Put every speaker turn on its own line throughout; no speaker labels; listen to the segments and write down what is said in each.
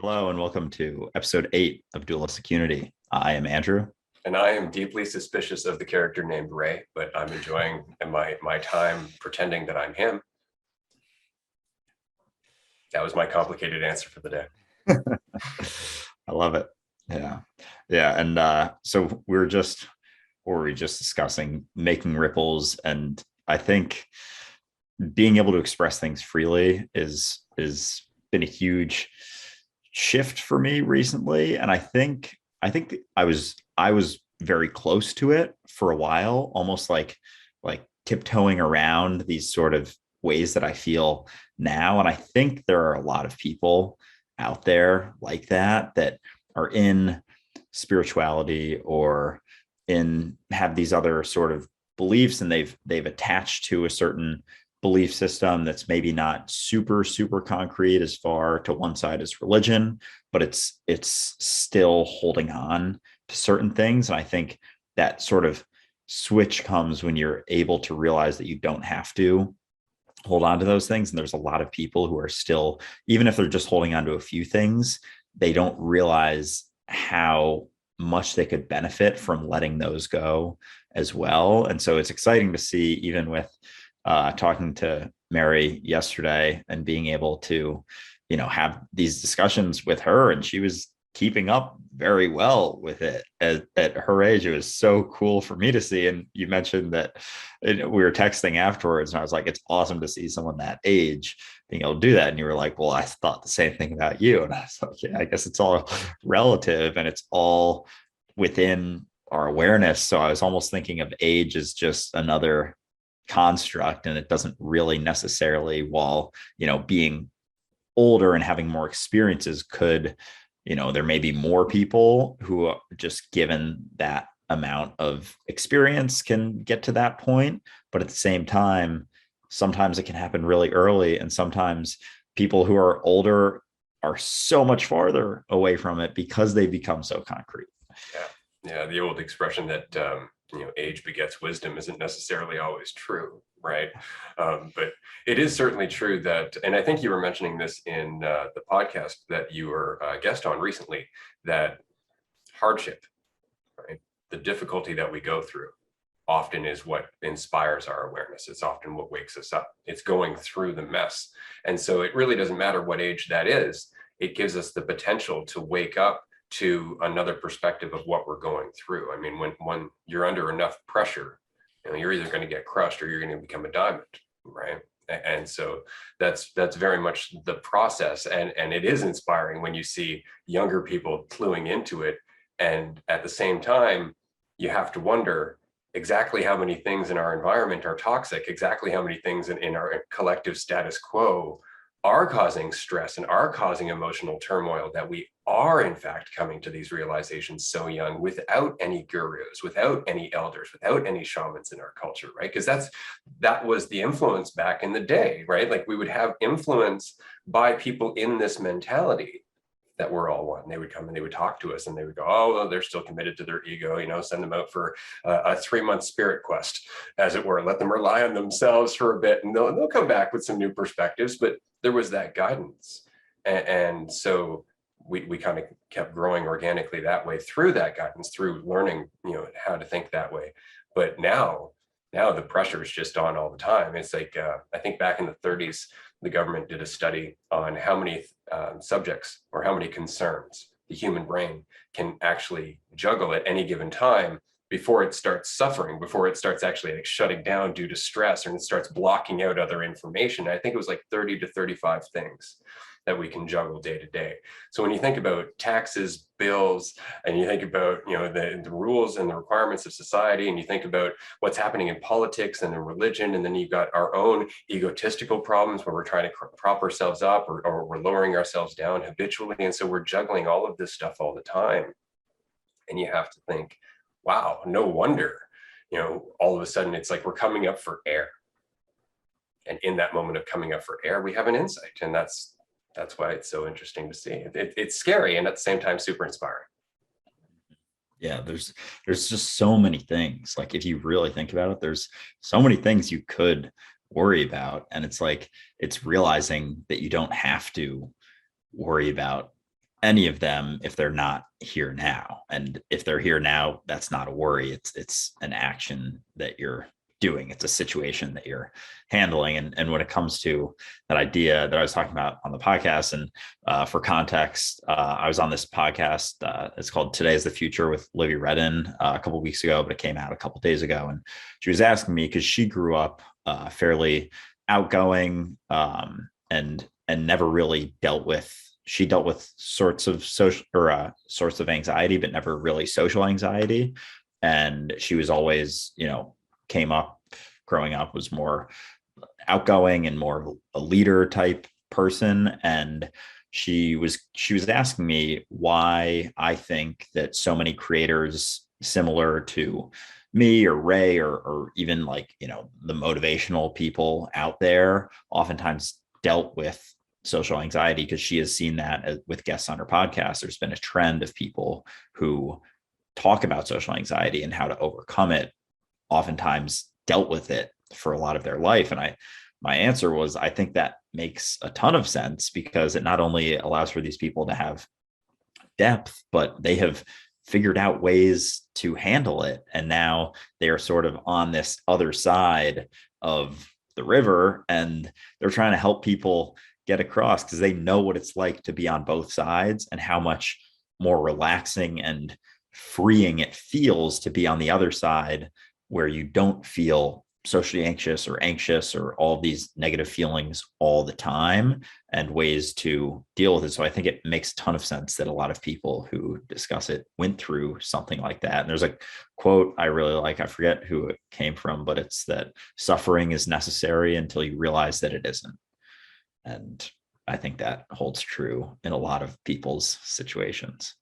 Hello and welcome to episode 8 of Dualistic Unity. I am Andrew.
And I am deeply suspicious of the character named Ray, but I'm enjoying my time pretending that I'm him. That was my complicated answer for the day.
I love it. Yeah. Yeah. And so what were we just discussing? Making ripples. And I think being able to express things freely is been a huge shift for me recently. And I think I was very close to it for a while, almost like tiptoeing around these sort of ways that I feel now. And I think there are a lot of people out there like that are in spirituality or in have these other sort of beliefs, and they've attached to a certain belief system that's maybe not super concrete as far to one side as religion, but it's still holding on to certain things. And I think that sort of switch comes when you're able to realize that you don't have to hold on to those things. And there's a lot of people who are still, even if they're just holding on to a few things, they don't realize how much they could benefit from letting those go as well. And so it's exciting to see, even with talking to Mary yesterday and being able to, have these discussions with her, and she was keeping up very well with it at her age. It was so cool for me to see. And you mentioned that we were texting afterwards, and I was like, it's awesome to see someone that age being able to do that. And you were like, well, I thought the same thing about you. And I was like, yeah, I guess it's all relative and it's all within our awareness. So I was almost thinking of age as just another construct, and it doesn't really necessarily, while being older and having more experiences could, there may be more people who are just given that amount of experience can get to that point. But at the same time, sometimes it can happen really early, and sometimes people who are older are so much farther away from it because they become so concrete.
Yeah, the old expression that age begets wisdom isn't necessarily always true, right? But it is certainly true that, and I think you were mentioning this in the podcast that you were a guest on recently, that hardship, right, the difficulty that we go through often is what inspires our awareness. It's often what wakes us up. It's going through the mess. And so it really doesn't matter what age that is. It gives us the potential to wake up to another perspective of what we're going through. I mean, when you're under enough pressure, you're either going to get crushed or you're going to become a diamond, right? And so that's very much the process. And it is inspiring when you see younger people cluing into it. And at the same time, you have to wonder exactly how many things in our environment are toxic, exactly how many things in our collective status quo are causing stress and are causing emotional turmoil, that we are in fact coming to these realizations so young, without any gurus, without any elders, without any shamans in our culture, right? Because that was the influence back in the day, right? Like we would have influence by people in this mentality that we're all one. They would come and they would talk to us and they would go, oh, well, they're still committed to their ego, send them out for a 3-month spirit quest, as it were, let them rely on themselves for a bit, and they'll come back with some new perspectives. But there was that guidance. And so we kind of kept growing organically that way, through that guidance, through learning, how to think that way. But now the pressure is just on all the time. It's like, I think back in the 30s, the government did a study on how many subjects or how many concerns the human brain can actually juggle at any given time before it starts suffering, before it starts actually like shutting down due to stress, or it starts blocking out other information. I think it was like 30 to 35 things that we can juggle day to day. So when you think about taxes, bills, and you think about the rules and the requirements of society, and you think about what's happening in politics and in religion, and then you've got our own egotistical problems where we're trying to prop ourselves up, or we're lowering ourselves down habitually. And so we're juggling all of this stuff all the time. And you have to think, wow, no wonder, all of a sudden it's like we're coming up for air. And in that moment of coming up for air, we have an insight. And that's why it's so interesting to see. It's scary and at the same time super inspiring.
Yeah, there's just so many things. Like if you really think about it, there's so many things you could worry about. And it's like, it's realizing that you don't have to worry about any of them if they're not here now. And if they're here now, that's not a worry. It's an action that you're doing. It's a situation that you're handling. And when it comes to that idea that I was talking about on the podcast, and for context, I was on this podcast. It's called Today is the Future with Livy Redden a couple of weeks ago, but it came out a couple of days ago. And she was asking me, because she grew up fairly outgoing, and never really dealt with, she dealt with sorts of social or sorts of anxiety, but never really social anxiety. And she was always, came up growing up, was more outgoing and more a leader type person. And she was asking me why I think that so many creators similar to me or Ray, or even like, the motivational people out there oftentimes dealt with social anxiety, because she has seen that with guests on her podcast. There's been a trend of people who talk about social anxiety and how to overcome it, oftentimes dealt with it for a lot of their life. And my answer was, I think that makes a ton of sense, because it not only allows for these people to have depth, but they have figured out ways to handle it. And now they are sort of on this other side of the river, and they're trying to help people get across, because they know what it's like to be on both sides and how much more relaxing and freeing it feels to be on the other side, where you don't feel socially anxious or all of these negative feelings all the time, and ways to deal with it. So I think it makes a ton of sense that a lot of people who discuss it went through something like that. And there's a quote I really like, I forget who it came from, but it's that suffering is necessary until you realize that it isn't. And I think that holds true in a lot of people's situations.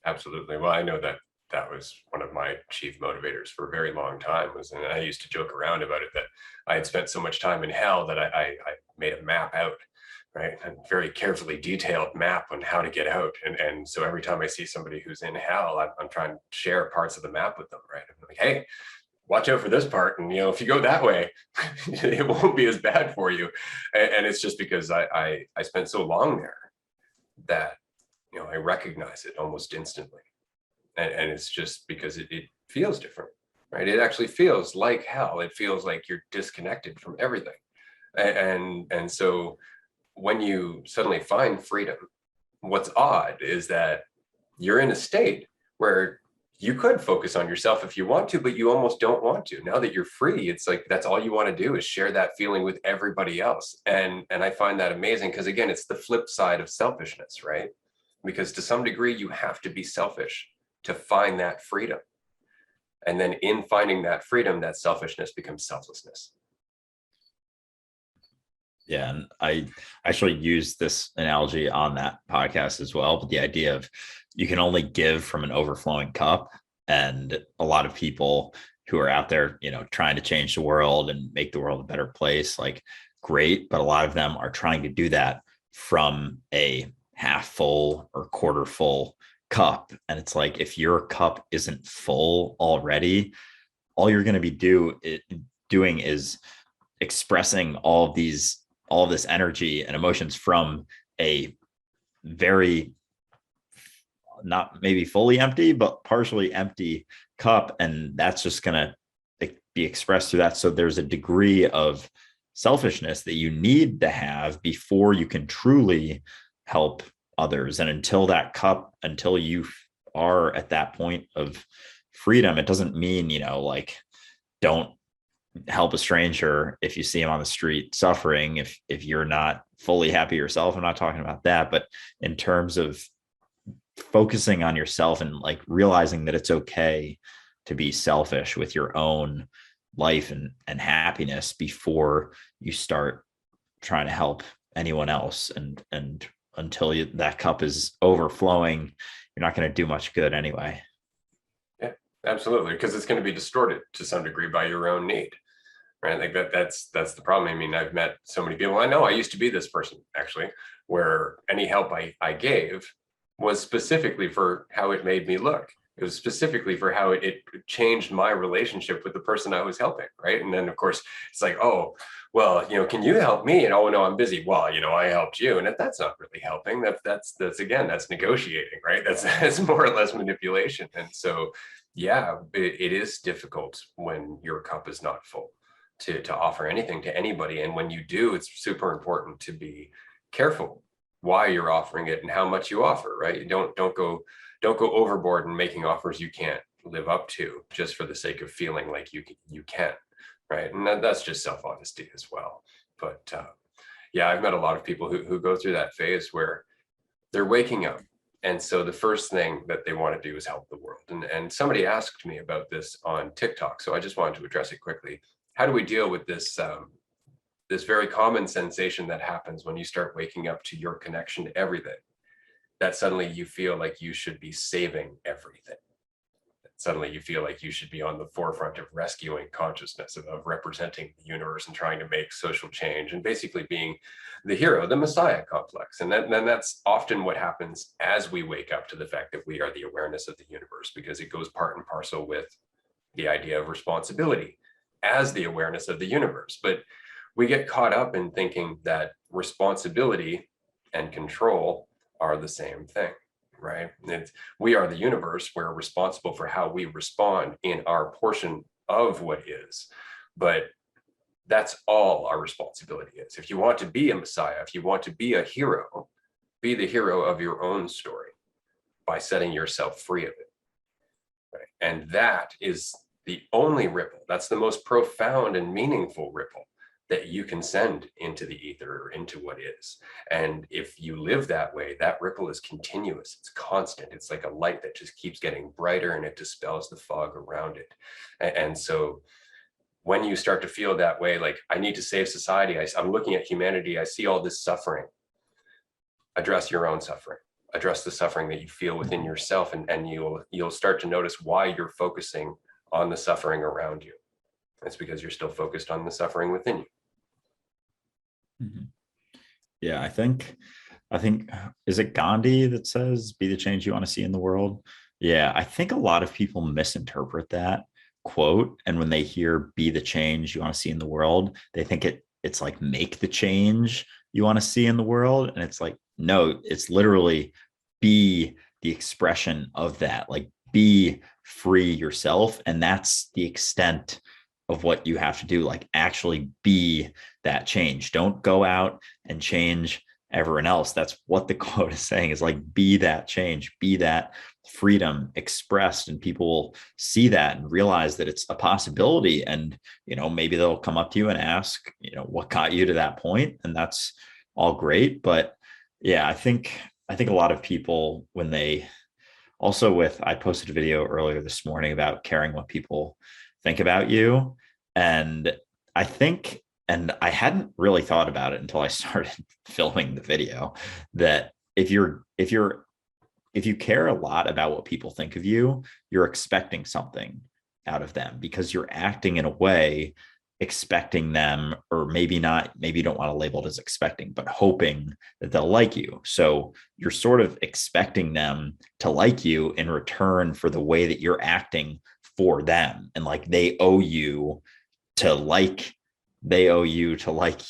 Absolutely. Well, I know that that was one of my chief motivators for a very long time, and I used to joke around about it, that I had spent so much time in hell that I made a map out, right? A very carefully detailed map on how to get out. And so every time I see somebody who's in hell, I'm trying to share parts of the map with them, right? I'm like, hey, watch out for this part. And, if you go that way, it won't be as bad for you. And it's just because I spent so long there that, I recognize it almost instantly. And it's just because it feels different, right? It actually feels like hell. It feels like you're disconnected from everything. And so when you suddenly find freedom, what's odd is that you're in a state where you could focus on yourself if you want to, but you almost don't want to. Now that you're free, it's like that's all you want to do is share that feeling with everybody else. And I find that amazing, because again, it's the flip side of selfishness, right? Because to some degree, you have to be selfish to find that freedom. And then in finding that freedom, that selfishness becomes selflessness.
Yeah. And I actually used this analogy on that podcast as well, but the idea of you can only give from an overflowing cup. And a lot of people who are out there, trying to change the world and make the world a better place, like, great. But a lot of them are trying to do that from a half full or quarter full cup. And it's like, if your cup isn't full already, all you're going to be doing is expressing all this energy and emotions from a very, not maybe fully empty, but partially empty cup. And that's just going to be expressed through that. So there's a degree of selfishness that you need to have before you can truly help others. And until you are at that point of freedom, it doesn't mean, like, don't help a stranger if you see him on the street suffering, if you're not fully happy yourself. I'm not talking about that, but in terms of focusing on yourself and like realizing that it's okay to be selfish with your own life and happiness before you start trying to help anyone else. And until that cup is overflowing, you're not going to do much good anyway.
Yeah, absolutely. Because it's going to be distorted to some degree by your own need, right? Like that's the problem. I mean, I've met so many people. I know I used to be this person, actually, where any help I gave was specifically for how it made me look. It was specifically for how it changed my relationship with the person I was helping, right? And then of course it's like, oh, well, can you help me? And oh no, I'm busy. Well, I helped you, and if that's not really helping, that's again, that's negotiating, right? That's more or less manipulation. And so, yeah, it is difficult when your cup is not full to offer anything to anybody. And when you do, it's super important to be careful why you're offering it and how much you offer, right? You don't go overboard in making offers you can't live up to just for the sake of feeling like you can, right? And that's just self-honesty as well. But yeah, I've met a lot of people who go through that phase where they're waking up, and so the first thing that they want to do is help the world. And somebody asked me about this on TikTok, so I just wanted to address it quickly. How do we deal with this very common sensation that happens when you start waking up to your connection to everything, that suddenly you feel like you should be saving everything? Suddenly you feel like you should be on the forefront of rescuing consciousness, of representing the universe and trying to make social change, and basically being the hero, the messiah complex. And then that's often what happens as we wake up to the fact that we are the awareness of the universe, because it goes part and parcel with the idea of responsibility as the awareness of the universe. But we get caught up in thinking that responsibility and control are the same thing, right? We are the universe. We're responsible for how we respond in our portion of what is. But that's all our responsibility is. If you want to be a messiah, if you want to be a hero, be the hero of your own story by setting yourself free of it. Right? And that is the only ripple. That's the most profound and meaningful ripple that you can send into the ether or into what is. And if you live that way, that ripple is continuous, it's constant. It's like a light that just keeps getting brighter, and it dispels the fog around it. And so when you start to feel that way, like, I need to save society, I'm looking at humanity, I see all this suffering, address your own suffering, address the suffering that you feel within yourself, and you'll start to notice why you're focusing on the suffering around you. It's because you're still focused on the suffering within you.
Mm-hmm. Yeah, I think is it Gandhi that says be the change you want to see in the world? Yeah, I think a lot of people misinterpret that quote, and when they hear be the change you want to see in the world, they think it's like make the change you want to see in the world, and it's like, no, it's literally be the expression of that, like be free yourself, and that's the extent of what you have to do, like actually be that change. Don't go out and change everyone else. That's what the quote is saying, is like be that change, be that freedom expressed, and people will see that and realize that it's a possibility. And maybe they'll come up to you and ask, what got you to that point, and that's all great. But yeah, I think a lot of people, when they also I posted a video earlier this morning about caring what people think about you. And I think, and I hadn't really thought about it until I started filming the video, that if you care a lot about what people think of you, you're expecting something out of them, because you're acting in a way expecting them, or maybe not, maybe you don't want to label it as expecting, but hoping that they'll like you. So you're sort of expecting them to like you in return for the way that you're acting for them. And like they owe you to like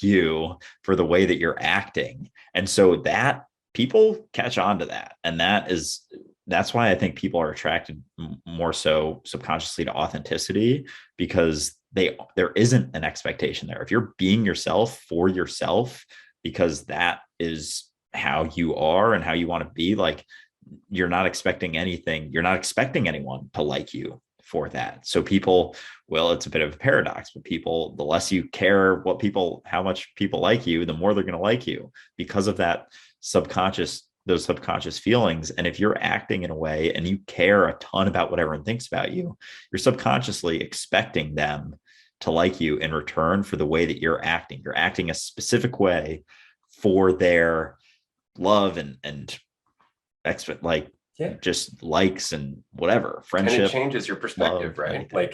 you for the way that you're acting. And so that people catch on to that. And that's why I think people are attracted more so subconsciously to authenticity, because there isn't an expectation there. If you're being yourself for yourself, because that is how you are and how you want to be, like you're not expecting anything. You're not expecting anyone to like you for that. So people, well, it's a bit of a paradox, but people, the less you care how much people like you, the more they're going to like you, because of those subconscious feelings. And if you're acting in a way and you care a ton about what everyone thinks about you, you're subconsciously expecting them to like you in return for the way that you're acting. You're acting a specific way for their love and expect, like,
Yeah,
just likes and whatever, friendship.
And it changes your perspective,
love,
right?
anything.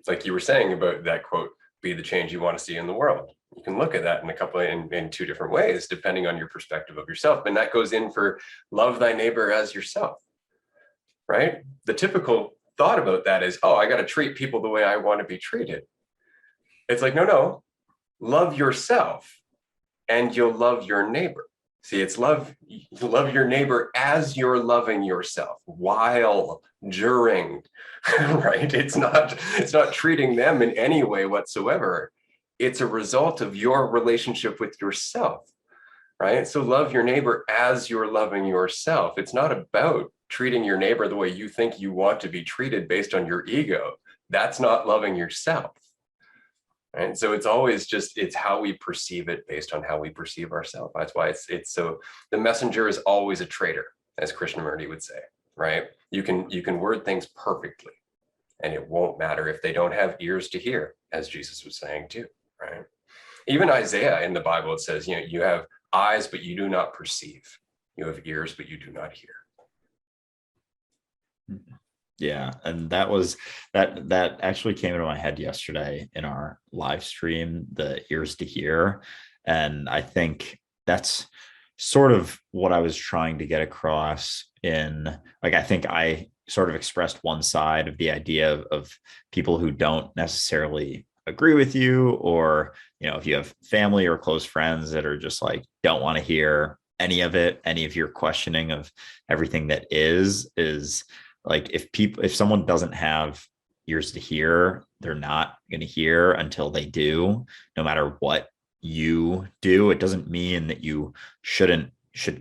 Like you were saying about that quote, be the change you want to see in the world. You can look at that in two different ways, depending on your perspective of yourself. And that goes in for love thy neighbor as yourself. right? The typical thought about that is, oh, I got to treat people the way I want to be treated. It's like, no, love yourself and you'll love your neighbor. See, it's love your neighbor as you're loving yourself, while, during, right? It's not treating them in any way whatsoever. It's a result of your relationship with yourself, right? So love your neighbor as you're loving yourself. It's not about treating your neighbor the way you think you want to be treated based on your ego. That's not loving yourself. Right. So it's always just, it's how we perceive it based on how we perceive ourselves. That's why it's so the messenger is always a traitor, as Krishnamurti would say, right? You can word things perfectly and it won't matter if they don't have ears to hear, as Jesus was saying too, right? Even Isaiah in the Bible, it says, you have eyes, but you do not perceive. You have ears, but you do not hear.
Yeah, and that actually came into my head yesterday in our live stream, the ears to hear. And I think that's sort of what I was trying to get across in, like, I think I sort of expressed one side of the idea of people who don't necessarily agree with you, or, if you have family or close friends that are just like, don't want to hear any of it, any of your questioning of everything that is like, if someone doesn't have ears to hear, they're not going to hear until they do, no matter what you do. It doesn't mean that you should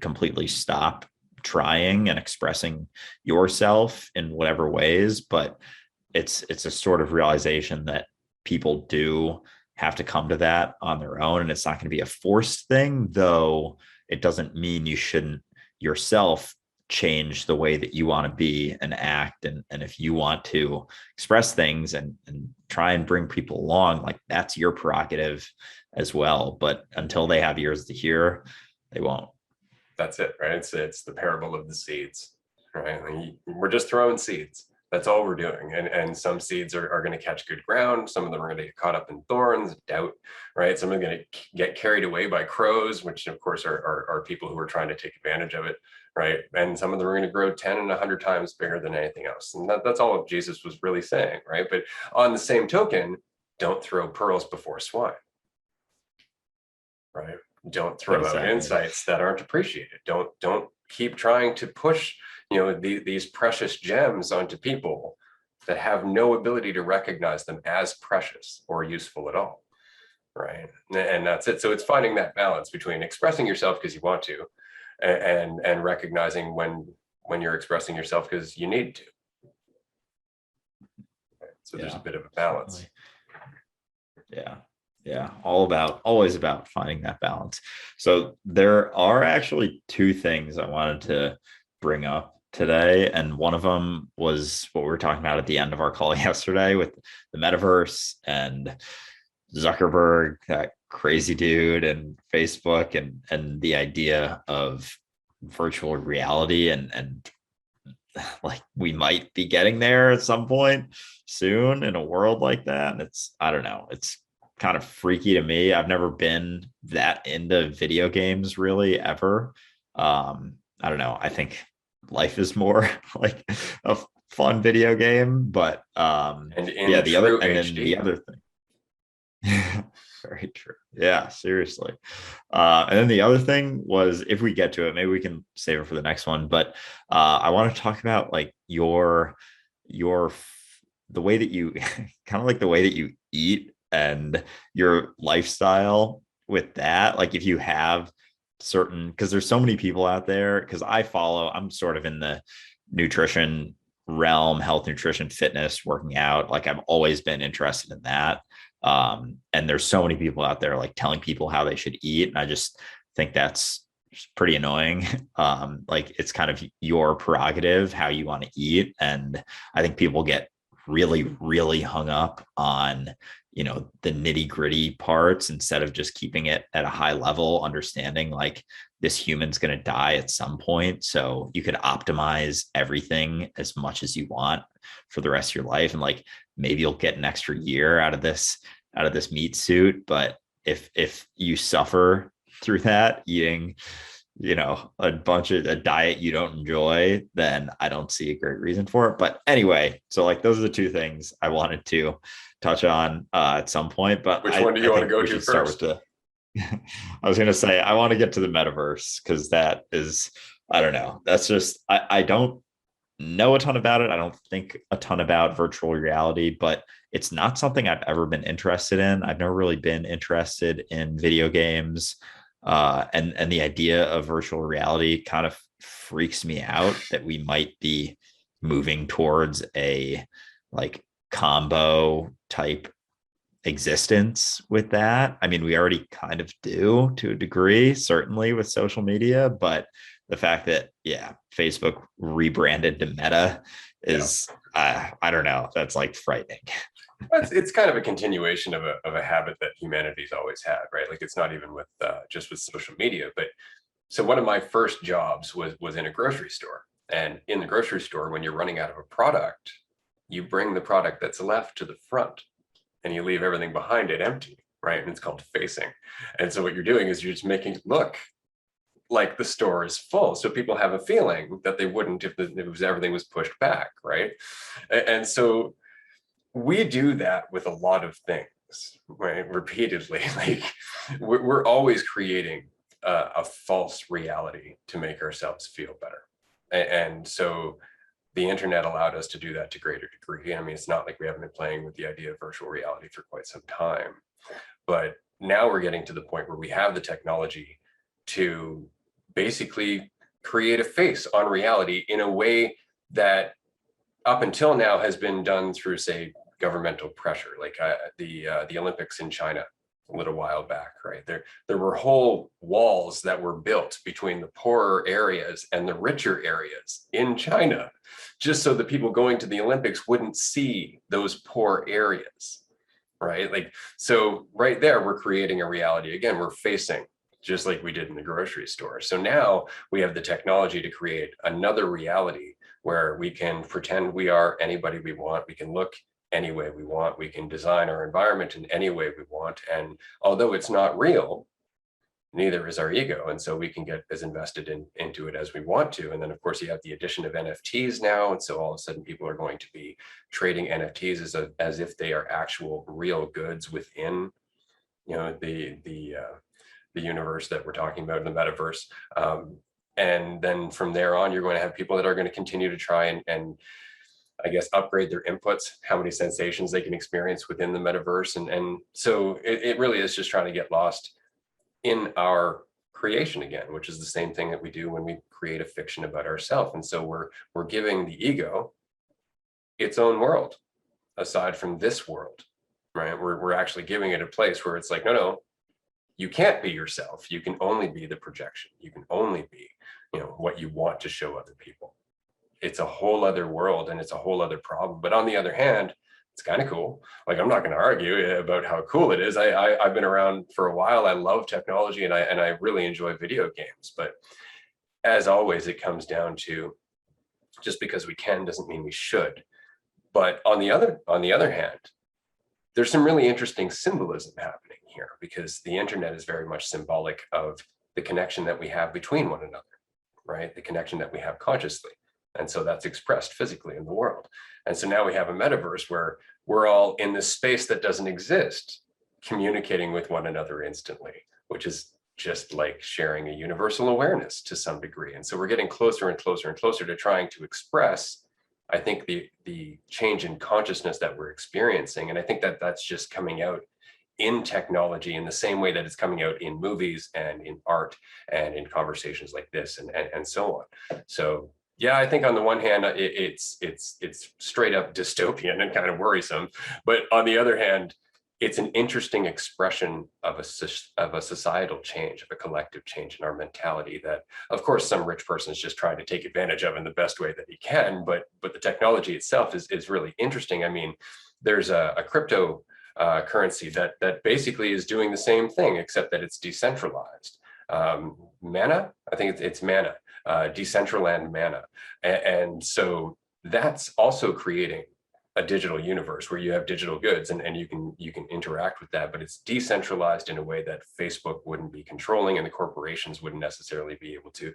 completely stop trying and expressing yourself in whatever ways, but it's a sort of realization that people do have to come to that on their own, and it's not going to be a forced thing, though it doesn't mean you shouldn't yourself change the way that you want to be and act. And if you want to express things and try and bring people along, like, that's your prerogative as well. But until they have ears to hear, they won't.
That's it, right? It's the parable of the seeds, right? We're just throwing seeds. That's all we're doing. And some seeds are going to catch good ground. Some of them are going to get caught up in thorns, doubt, right? Some are going to get carried away by crows, which of course are people who are trying to take advantage of it, right? And some of them are going to grow 10 and 100 times bigger than anything else. And that's all Jesus was really saying, right? But on the same token, don't throw pearls before swine, right? Don't throw out insights that aren't appreciated. Don't keep trying to push these precious gems onto people that have no ability to recognize them as precious or useful at all, right? And that's it. So it's finding that balance between expressing yourself because you want to, and recognizing when you're expressing yourself because you need to. So there's a bit of a balance.
Yeah, always about finding that balance. So there are actually two things I wanted to bring up today, and one of them was what we were talking about at the end of our call yesterday with the metaverse and Zuckerberg, that crazy dude, and Facebook, and the idea of virtual reality, and like, we might be getting there at some point soon in a world like that. And I don't know, it's kind of freaky to me. I've never been that into video games really ever. I don't know. I think life is more like a fun video game, but
and then
the other thing. Very true. Yeah, seriously. And then the other thing was, if we get to it, maybe we can save it for the next one. But I want to talk about, like, the way that you kind of like the way that you eat and your lifestyle with that. Like, if you have certain, because there's so many people out there, because I'm sort of in the nutrition realm, health, nutrition, fitness, working out. Like, I've always been interested in that. And there's so many people out there, like, telling people how they should eat. And I just think that's pretty annoying. Like, it's kind of your prerogative how you want to eat. And I think people get really, really hung up on, the nitty gritty parts, instead of just keeping it at a high level, understanding, like, this human's going to die at some point. So you could optimize everything as much as you want for the rest of your life. And, like, maybe you'll get an extra year out of this meat suit. But if you suffer through that, eating a bunch of a diet you don't enjoy, then I don't see a great reason for it. But anyway, so like those are the two things I wanted to touch on at some point. But
Which
I,
one do
I
you want to
think
go
we
to
should start with
first?
the I was gonna say I want to get to the metaverse because that is, I don't know. That's just I don't know a ton about it. I don't think a ton about virtual reality, but it's not something I've ever been interested in. I've never really been interested in video games. And the idea of virtual reality kind of freaks me out that we might be moving towards a like combo type existence with that. I mean, we already kind of do to a degree, certainly with social media, but the fact that, yeah, Facebook rebranded to Meta
Yeah.
is, I don't know, that's like frightening.
It's kind of a continuation of a habit that humanity's always had, right? Like it's not even with just with social media, but so one of my first jobs was in a grocery store. And in the grocery store, when you're running out of a product, you bring the product that's left to the front and you leave everything behind it empty, right? And it's called facing. And so what you're doing is you're just making it look like the store is full. So people have a feeling that they wouldn't if everything was pushed back, right? And so we do that with a lot of things, right? Repeatedly. Like we're always creating a false reality to make ourselves feel better. And so the internet allowed us to do that to greater degree. I mean, it's not like we haven't been playing with the idea of virtual reality for quite some time, but now we're getting to the point where we have the technology to basically create a face on reality in a way that up until now has been done through, say, governmental pressure, like the Olympics in China a little while back, right? There were whole walls that were built between the poorer areas and the richer areas in China, just so the people going to the Olympics wouldn't see those poor areas, right? Like, so right there, we're creating a reality. Again, we're facing just like we did in the grocery store. So now we have the technology to create another reality where we can pretend we are anybody we want. We can look any way we want. We can design our environment in any way we want. And although it's not real, neither is our ego. And so we can get as invested into it as we want to. And then of course you have the addition of NFTs now. And so all of a sudden people are going to be trading NFTs as if they are actual real goods within, the universe that we're talking about in the metaverse. And then from there on, you're going to have people that are going to continue to try and I guess upgrade their inputs, how many sensations they can experience within the metaverse. And so it really is just trying to get lost in our creation again, which is the same thing that we do when we create a fiction about ourselves. And so we're giving the ego its own world aside from this world, right? We're actually giving it a place where it's like, no, you can't be yourself. You can only be the projection. You can only be, what you want to show other people. It's a whole other world and it's a whole other problem. But on the other hand, it's kind of cool. Like, I'm not going to argue about how cool it is. I've been around for a while. I love technology and I really enjoy video games. But as always, it comes down to just because we can doesn't mean we should. But on the other hand, there's some really interesting symbolism happening here because the internet is very much symbolic of the connection that we have between one another, right? The connection that we have consciously. And so that's expressed physically in the world. And so now we have a metaverse where we're all in this space that doesn't exist, communicating with one another instantly, which is just like sharing a universal awareness to some degree. And so we're getting closer and closer and closer to trying to express, I think, the change in consciousness that we're experiencing. And I think that that's just coming out in technology in the same way that it's coming out in movies and in art and in conversations like this and so on. So yeah, I think on the one hand, it's straight up dystopian and kind of worrisome, but on the other hand, it's an interesting expression of a societal change, of a collective change in our mentality that, of course, some rich person is just trying to take advantage of in the best way that he can. But the technology itself is really interesting. I mean, there's a crypto currency that basically is doing the same thing, except that it's decentralized. Mana, I think it's Mana, Decentraland Mana, and so that's also creating a digital universe where you have digital goods and you can interact with that, but it's decentralized in a way that Facebook wouldn't be controlling, and the corporations wouldn't necessarily be able to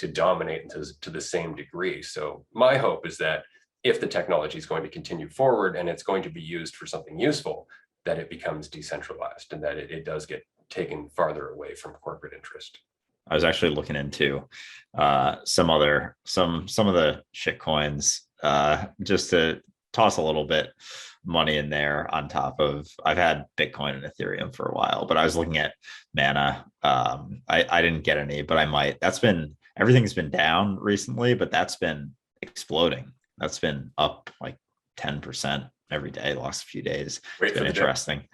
dominate to the same degree. So my hope is that if the technology is going to continue forward and it's going to be used for something useful, that it becomes decentralized and that it does get taken farther away from corporate interest.
I was actually looking into some of the shit coins just to toss a little bit money in there on top of. I've had Bitcoin and Ethereum for a while, but I was looking at Mana. I didn't get any, but I might. Everything's been down recently, but that's been exploding. That's been up like 10% every day the last few days. It's been interesting.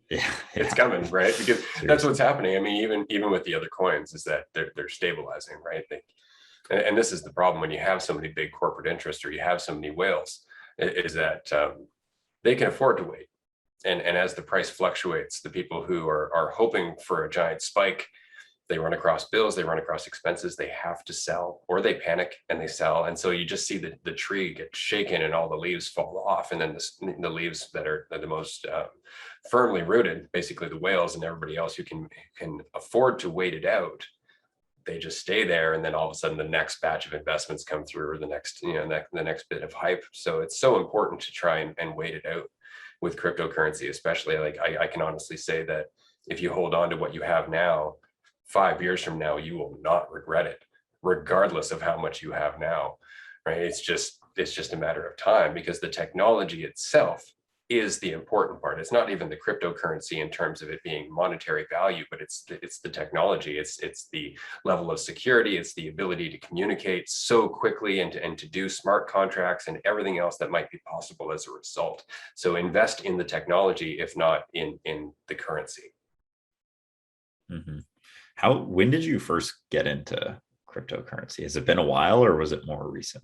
Yeah,
it's coming, right? Because that's what's happening. I mean, even with the other coins, is that they're stabilizing, right? And this is the problem when you have so many big corporate interests or you have so many whales, is that they can afford to wait. And as the price fluctuates, the people who are hoping for a giant spike, they run across bills, they run across expenses, they have to sell, or they panic and they sell. And so you just see the tree get shaken and all the leaves fall off. And then the leaves that are the most firmly rooted, basically the whales and everybody else who can afford to wait it out, they just stay there. And then all of a sudden the next batch of investments come through, or the next, the next bit of hype. So it's so important to try and wait it out with cryptocurrency, especially. Like I can honestly say that if you hold on to what you have now, 5 years from now, you will not regret it, regardless of how much you have now, right? It's just a matter of time, because the technology itself is the important part. It's not even the cryptocurrency in terms of it being monetary value, but it's the technology. It's the level of security. It's the ability to communicate so quickly and to do smart contracts and everything else that might be possible as a result. So invest in the technology, if not in the currency.
Mm-hmm. When did you first get into cryptocurrency? Has it been a while, or was it more recent?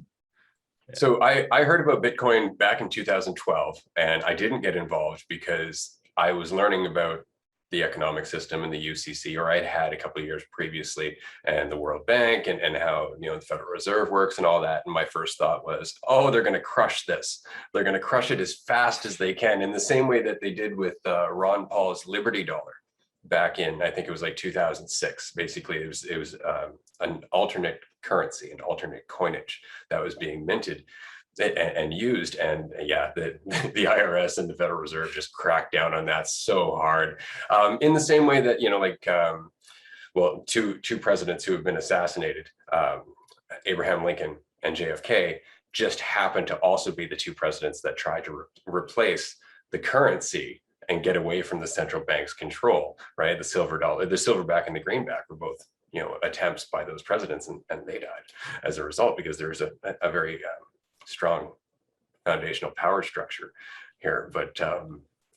Yeah. So I heard about Bitcoin back in 2012, and I didn't get involved because I was learning about the economic system and the UCC, or I'd had a couple of years previously, and the World Bank and how the Federal Reserve works and all that. And my first thought was, oh, they're going to crush this. They're going to crush it as fast as they can, in the same way that they did with Ron Paul's Liberty Dollar back in, I think it was like 2006. Basically, it was an alternate currency, an alternate coinage that was being minted and used. And yeah, the IRS and the Federal Reserve just cracked down on that so hard. In the same way that, well, two presidents who have been assassinated, Abraham Lincoln and JFK, just happened to also be the two presidents that tried to replace the currency and get away from the central bank's control, right? The silver dollar, the silverback and the greenback were both, attempts by those presidents, and they died as a result, because there's a very strong foundational power structure here. But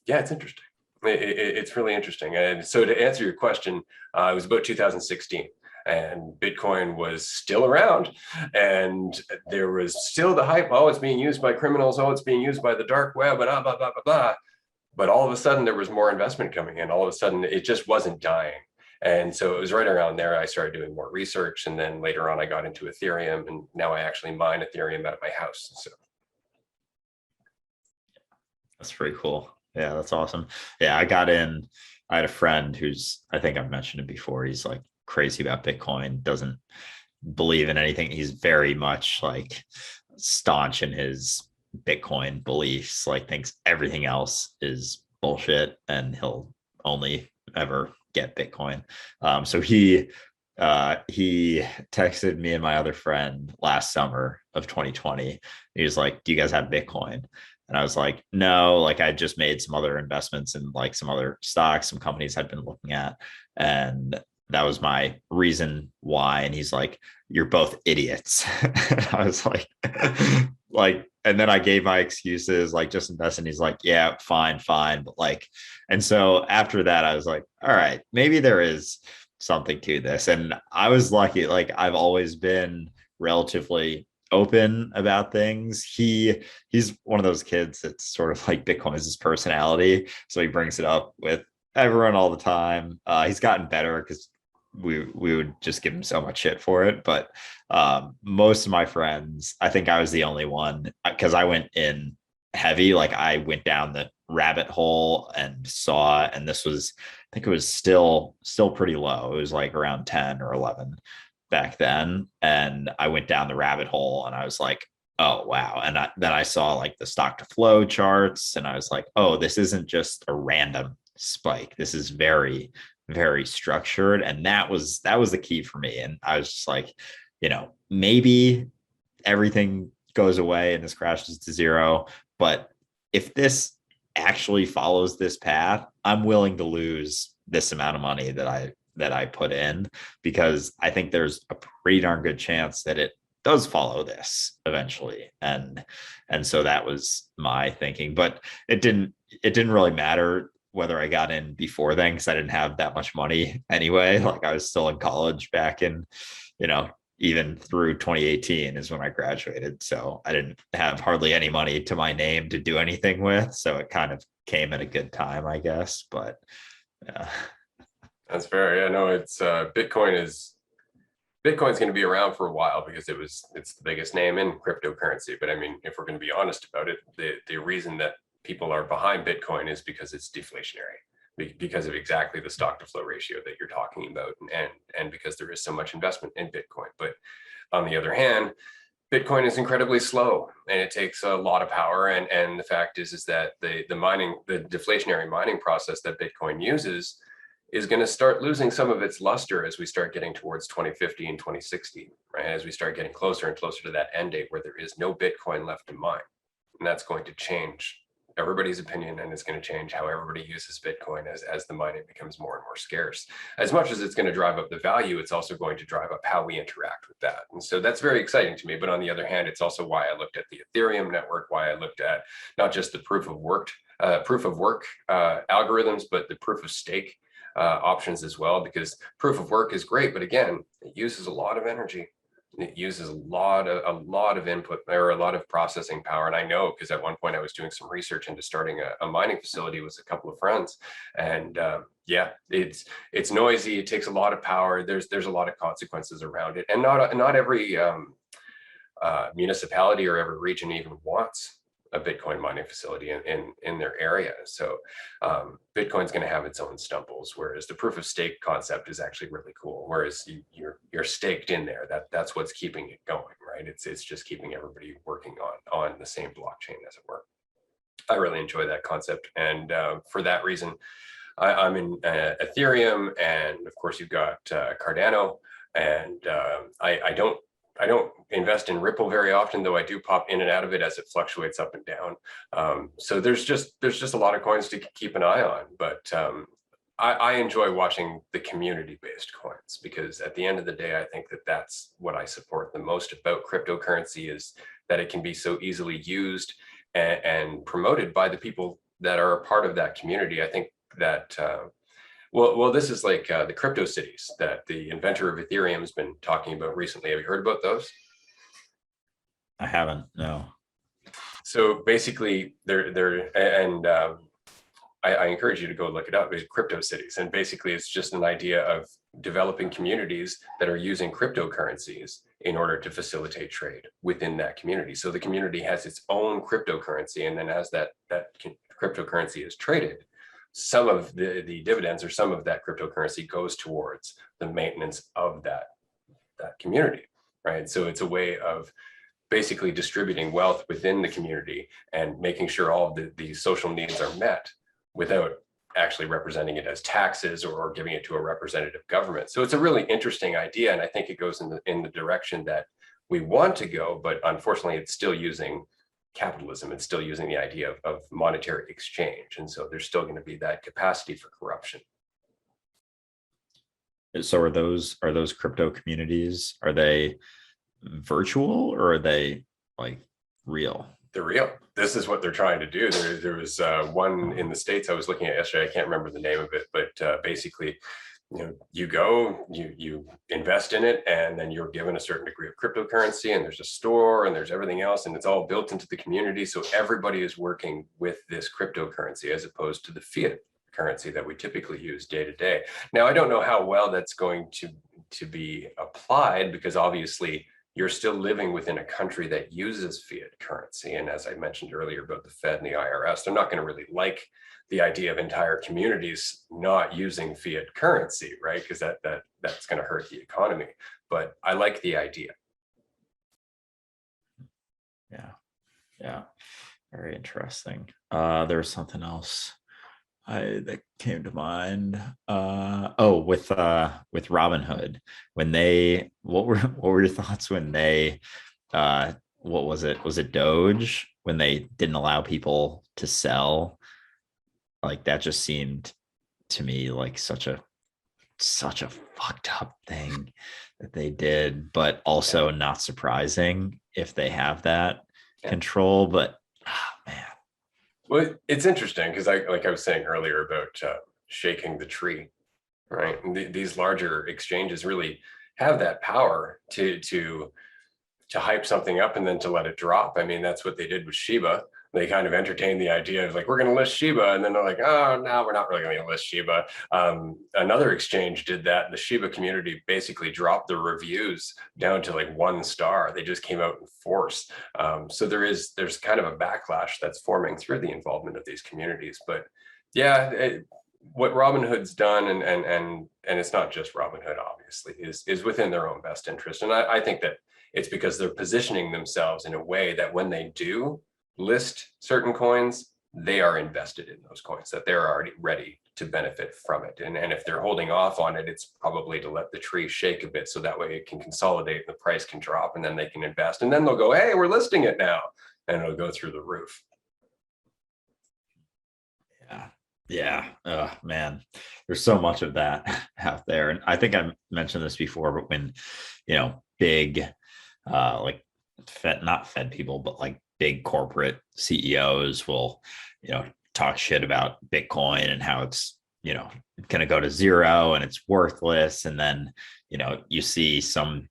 yeah, it's interesting. It's really interesting. And so to answer your question, it was about 2016. And Bitcoin was still around, and there was still the hype. Oh, it's being used by criminals. Oh, it's being used by the dark web, and blah, blah, blah, blah, blah. But all of a sudden there was more investment coming in. All of a sudden it just wasn't dying. And so it was right around there I started doing more research. And then later on I got into Ethereum, and now I actually mine Ethereum out of my house. So
that's pretty cool. Yeah, that's awesome. Yeah, I had a friend who's, I think I've mentioned it before, he's like crazy about Bitcoin, doesn't believe in anything. He's very much like staunch in his Bitcoin beliefs, like thinks everything else is bullshit, and he'll only ever get Bitcoin. So he texted me and my other friend last summer of 2020. He was like, "Do you guys have Bitcoin?" And I was like, "No, like I just made some other investments in like some other stocks, some companies I'd been looking at." And that was my reason why. And he's like, "You're both idiots." And I was like, and then I gave my excuses, like just invest. And he's like, "Yeah, fine. But like," and so after that, I was like, all right, maybe there is something to this. And I was lucky. Like I've always been relatively open about things. He's one of those kids that's sort of like Bitcoin is his personality. So he brings it up with everyone all the time. He's gotten better because we would just give him so much shit for it. But most of my friends, I think I was the only one, because I went in heavy. Like I went down the rabbit hole and saw, and this was, I think it was still pretty low. It was like around 10 or 11 back then. And I went down the rabbit hole and I was like, oh wow. And then I saw like the stock to flow charts and I was like, oh, this isn't just a random spike. This is very, very structured. And that was the key for me. And I was just like, maybe everything goes away and this crashes to zero. But if this actually follows this path, I'm willing to lose this amount of money that I put in, because I think there's a pretty darn good chance that it does follow this eventually. And so that was my thinking. But it didn't really matter whether I got in before then, because I didn't have that much money anyway. Like I was still in college back in, you know, even through 2018 is when I graduated. So I didn't have hardly any money to my name to do anything with. So it kind of came at a good time, I guess. But yeah.
That's fair. Yeah, no, it's Bitcoin's going to be around for a while because it's the biggest name in cryptocurrency. But I mean, if we're going to be honest about it, the reason that people are behind Bitcoin is because it's deflationary, because of exactly the stock to flow ratio that you're talking about, and because there is so much investment in Bitcoin. But on the other hand, Bitcoin is incredibly slow and it takes a lot of power. And the fact is that the deflationary mining process that Bitcoin uses is going to start losing some of its luster as we start getting towards 2050 and 2060, right? As we start getting closer and closer to that end date where there is no Bitcoin left to mine. And that's going to change everybody's opinion, and it's going to change how everybody uses Bitcoin as the mining becomes more and more scarce. As much as it's going to drive up the value, it's also going to drive up how we interact with that. And so that's very exciting to me. But on the other hand, it's also why I looked at the Ethereum network, why I looked at not just the proof of work algorithms, but the proof of stake options as well, because proof of work is great, but again, it uses a lot of energy. It uses a lot of input or a lot of processing power. And I know because at one point I was doing some research into starting a mining facility with a couple of friends, and yeah, it's noisy. It takes a lot of power. There's a lot of consequences around it, and not every municipality or every region even wants a Bitcoin mining facility in their area. So Bitcoin's going to have its own stumbles, whereas the proof of stake concept is actually really cool. Whereas you're staked in there. That's what's keeping it going, right? It's just keeping everybody working on the same blockchain, as it were. I really enjoy that concept, and for that reason, I'm in Ethereum, and of course you've got Cardano, and I don't invest in Ripple very often, though I do pop in and out of it as it fluctuates up and down. So there's just a lot of coins to keep an eye on. But I enjoy watching the community-based coins, because at the end of the day, I think that's what I support the most about cryptocurrency, is that it can be so easily used and promoted by the people that are a part of that community. I think that well, this is like the crypto cities that the inventor of Ethereum has been talking about recently. Have you heard about those?
I haven't, no.
So basically, I encourage you to go look it up. It's crypto cities, and basically, it's just an idea of developing communities that are using cryptocurrencies in order to facilitate trade within that community. So the community has its own cryptocurrency, and then as that cryptocurrency is traded, some of the dividends or some of that cryptocurrency goes towards the maintenance of that community, right? So it's a way of basically distributing wealth within the community and making sure all of the social needs are met without actually representing it as taxes or giving it to a representative government. So it's a really interesting idea, and I think it goes in the direction that we want to go, but unfortunately it's still using capitalism. It's still using the idea of monetary exchange, and so there's still going to be that capacity for corruption.
So are those crypto communities, are they virtual or are they like real?
They're real. This is what they're trying to do. There was one in the States I was looking at yesterday. I can't remember the name of it, but basically, you go, you invest in it, and then you're given a certain degree of cryptocurrency, and there's a store, and there's everything else, and it's all built into the community. So everybody is working with this cryptocurrency as opposed to the fiat currency that we typically use day to day. Now, I don't know how well that's going to be applied, because obviously you're still living within a country that uses fiat currency. And as I mentioned earlier about the Fed and the IRS, they're not going to really like the idea of entire communities not using fiat currency, right? Because that's going to hurt the economy. But I like the idea.
Yeah. Very interesting. There's something else that came to mind. With Robinhood, what were your thoughts when they what was it? Was it Doge when they didn't allow people to sell? Like that just seemed to me like such a fucked up thing that they did, but also not surprising if they have that control. But man.
Well, it's interesting because I was saying earlier about shaking the tree, right? And these larger exchanges really have that power to hype something up and then to let it drop. I mean, that's what they did with Shiba. They kind of entertained the idea of like, we're going to list Shiba. And then they're like, oh, no, we're not really going to list Shiba. Another exchange did that. The Shiba community basically dropped the reviews down to like 1 star. They just came out in force. So there's kind of a backlash that's forming through the involvement of these communities. But yeah, what Robinhood's done, and it's not just Robinhood, obviously, is within their own best interest. And I think that it's because they're positioning themselves in a way that when they do list certain coins, they are invested in those coins, that they're already ready to benefit from it. And if they're holding off on it, it's probably to let the tree shake a bit so that way it can consolidate, the price can drop, and then they can invest. And then they'll go, hey, we're listing it now. And it'll go through the roof.
Yeah. Oh, man, there's so much of that out there. And I think I mentioned this before, but when, big, like not Fed people, but like big corporate CEOs will, talk shit about Bitcoin and how it's, going to go to zero and it's worthless. And then, you see some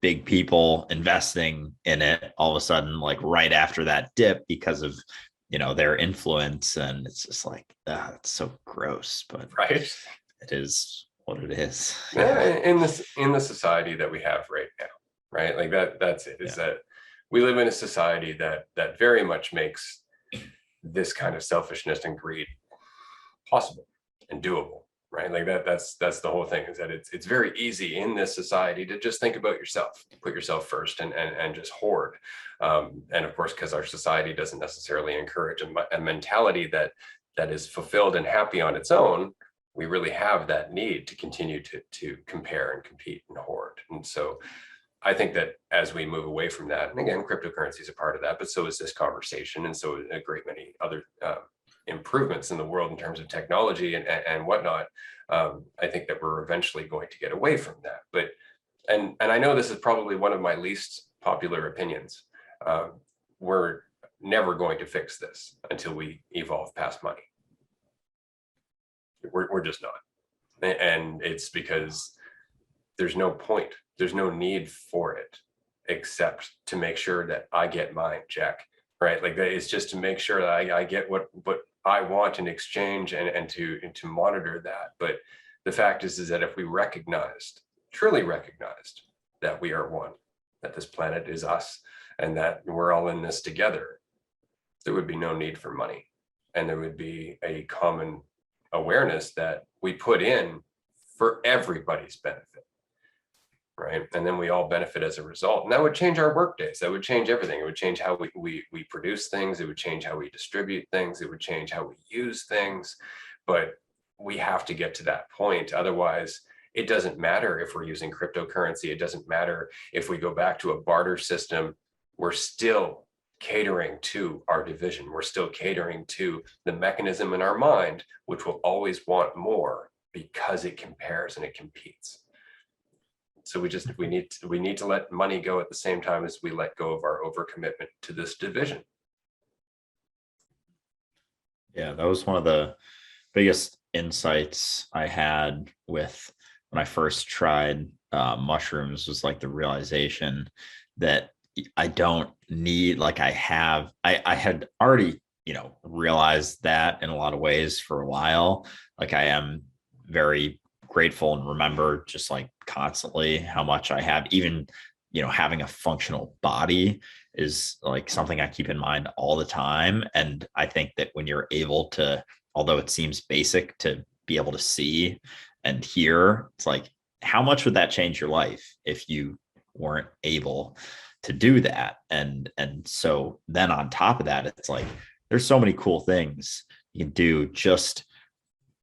big people investing in it all of a sudden, like right after that dip because of, their influence. And it's just like, it's so gross, but
right,
it is what it is.
Yeah. In the society that we have right now, right? Like that's it, is that we live in a society that very much makes this kind of selfishness and greed possible and doable, right? Like that's the whole thing, is that it's very easy in this society to just think about yourself, put yourself first, and just hoard. And of course, because our society doesn't necessarily encourage a mentality that is fulfilled and happy on its own, we really have that need to continue to compare and compete and hoard. And so I think that as we move away from that, and again, cryptocurrency is a part of that, but so is this conversation, and so a great many other improvements in the world in terms of technology and whatnot. I think that we're eventually going to get away from that. But and I know this is probably one of my least popular opinions. We're never going to fix this until we evolve past money. We're just not, and it's because there's no point. There's no need for it, except to make sure that I get mine, Jack. Right? Like that, it's just to make sure that I get what I want in exchange, and to monitor that. But the fact is that if we truly recognized that we are one, that this planet is us, and that we're all in this together, there would be no need for money, and there would be a common awareness that we put in for everybody's benefit, right? And then we all benefit as a result. And that would change our work days. That would change everything. It would change how we produce things. It would change how we distribute things. It would change how we use things. But we have to get to that point. Otherwise, it doesn't matter if we're using cryptocurrency. It doesn't matter if we go back to a barter system. We're still catering to our division. We're still catering to the mechanism in our mind, which will always want more because it compares and it competes. So we need to let money go at the same time as we let go of our overcommitment to this division.
Yeah, that was one of the biggest insights I had with when I first tried mushrooms, was like the realization that I don't need, like I had already, realized that in a lot of ways for a while. Like I am very grateful and remember just like constantly how much I have, even having a functional body is like something I keep in mind all the time. And I think that when you're able to, although it seems basic to be able to see and hear, it's like, how much would that change your life if you weren't able to do that? And so then on top of that, it's like there's so many cool things you can do just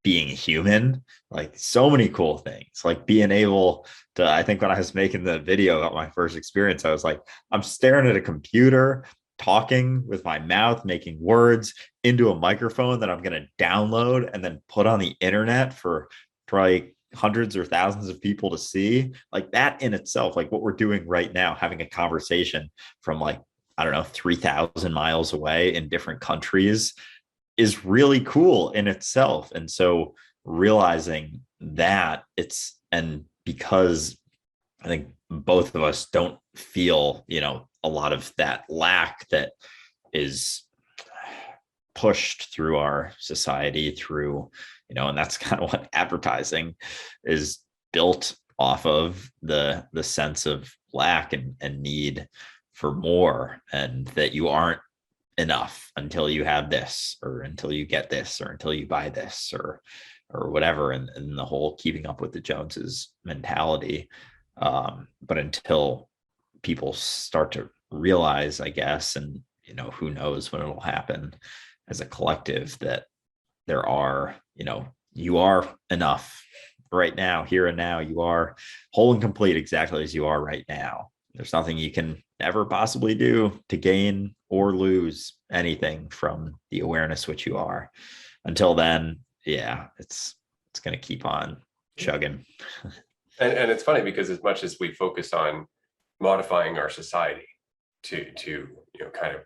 being a human, like so many cool things, like being able to, I think when I was making the video about my first experience, I was like, I'm staring at a computer, talking with my mouth, making words into a microphone that I'm going to download and then put on the internet for probably hundreds or thousands of people to see. Like that in itself, like what we're doing right now, having a conversation from like, I don't know, 3,000 miles away in different countries is really cool in itself. And so realizing that and because I think both of us don't feel, a lot of that lack that is pushed through our society through, and that's kind of what advertising is built off of, the sense of lack and need for more, and that you aren't enough until you have this, or until you get this, or until you buy this, or whatever, and the whole keeping up with the Joneses mentality. But until people start to realize, I guess, and who knows when it'll happen as a collective, that there are, you are enough right now, here and now. You are whole and complete exactly as you are right now. There's nothing you can ever possibly do to gain or lose anything from the awareness which you are. Until then, yeah, it's going to keep on chugging.
And it's funny because as much as we focus on modifying our society to kind of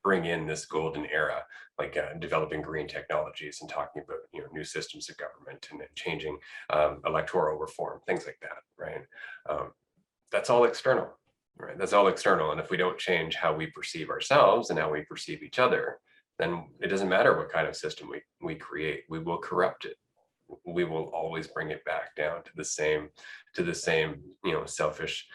bring in this golden era, like developing green technologies and talking about new systems of government and changing electoral reform, things like that, right? That's all external, right? That's all external. And if we don't change how we perceive ourselves and how we perceive each other, then it doesn't matter what kind of system we create. We will corrupt it. We will always bring it back down to the same selfish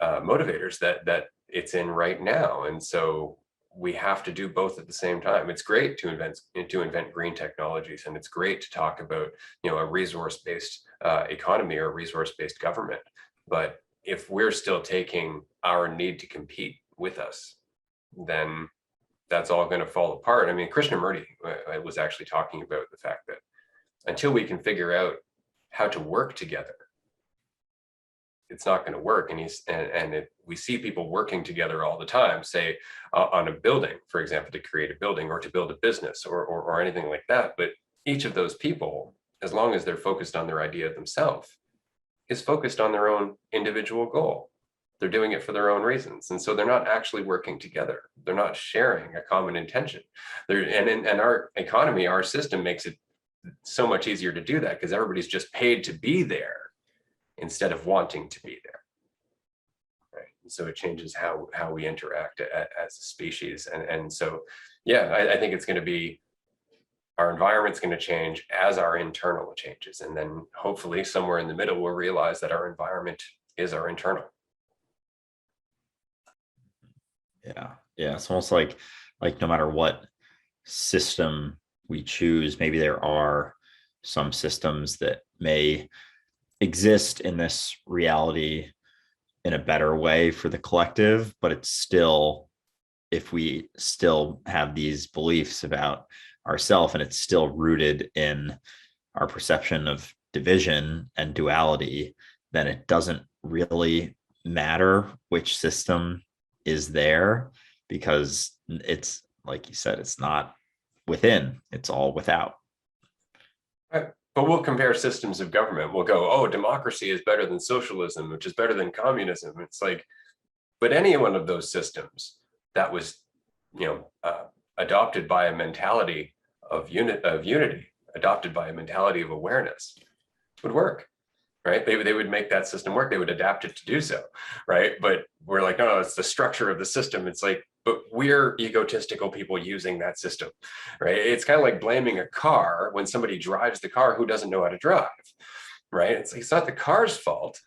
motivators that it's in right now. And so we have to do both at the same time. It's great to invent green technologies, and it's great to talk about a resource-based economy or resource-based government. But if we're still taking our need to compete with us, then that's all going to fall apart. I mean, Krishnamurti was actually talking about the fact that until we can figure out how to work together, it's not going to work. And we see people working together all the time, say on a building, for example, to create a building or to build a business or anything like that. But each of those people, as long as they're focused on their idea of themselves, is focused on their own individual goal. They're doing it for their own reasons. And so they're not actually working together. They're not sharing a common intention. And our economy, our system makes it so much easier to do that because everybody's just paid to be there instead of wanting to be there. Right. And so it changes how we interact as a species. And so, yeah, I think it's going to be, our environment's going to change as our internal changes. And then hopefully somewhere in the middle, we'll realize that our environment is our internal.
Yeah. Yeah. It's almost like no matter what system we choose, maybe there are some systems that may exist in this reality in a better way for the collective, but it's still, if we still have these beliefs about ourselves and it's still rooted in our perception of division and duality, then it doesn't really matter which system is there, because it's, like you said, it's not within, it's all without.
Right. But we'll compare systems of government. We'll go, oh, democracy is better than socialism, which is better than communism. It's like, but any one of those systems that was, adopted by a mentality of unity, adopted by a mentality of awareness, would work, right? They would make that system work. They would adapt it to do so, right? But we're like, no, it's the structure of the system. It's like, but we're egotistical people using that system, right? It's kind of like blaming a car when somebody drives the car who doesn't know how to drive, right? It's not the car's fault.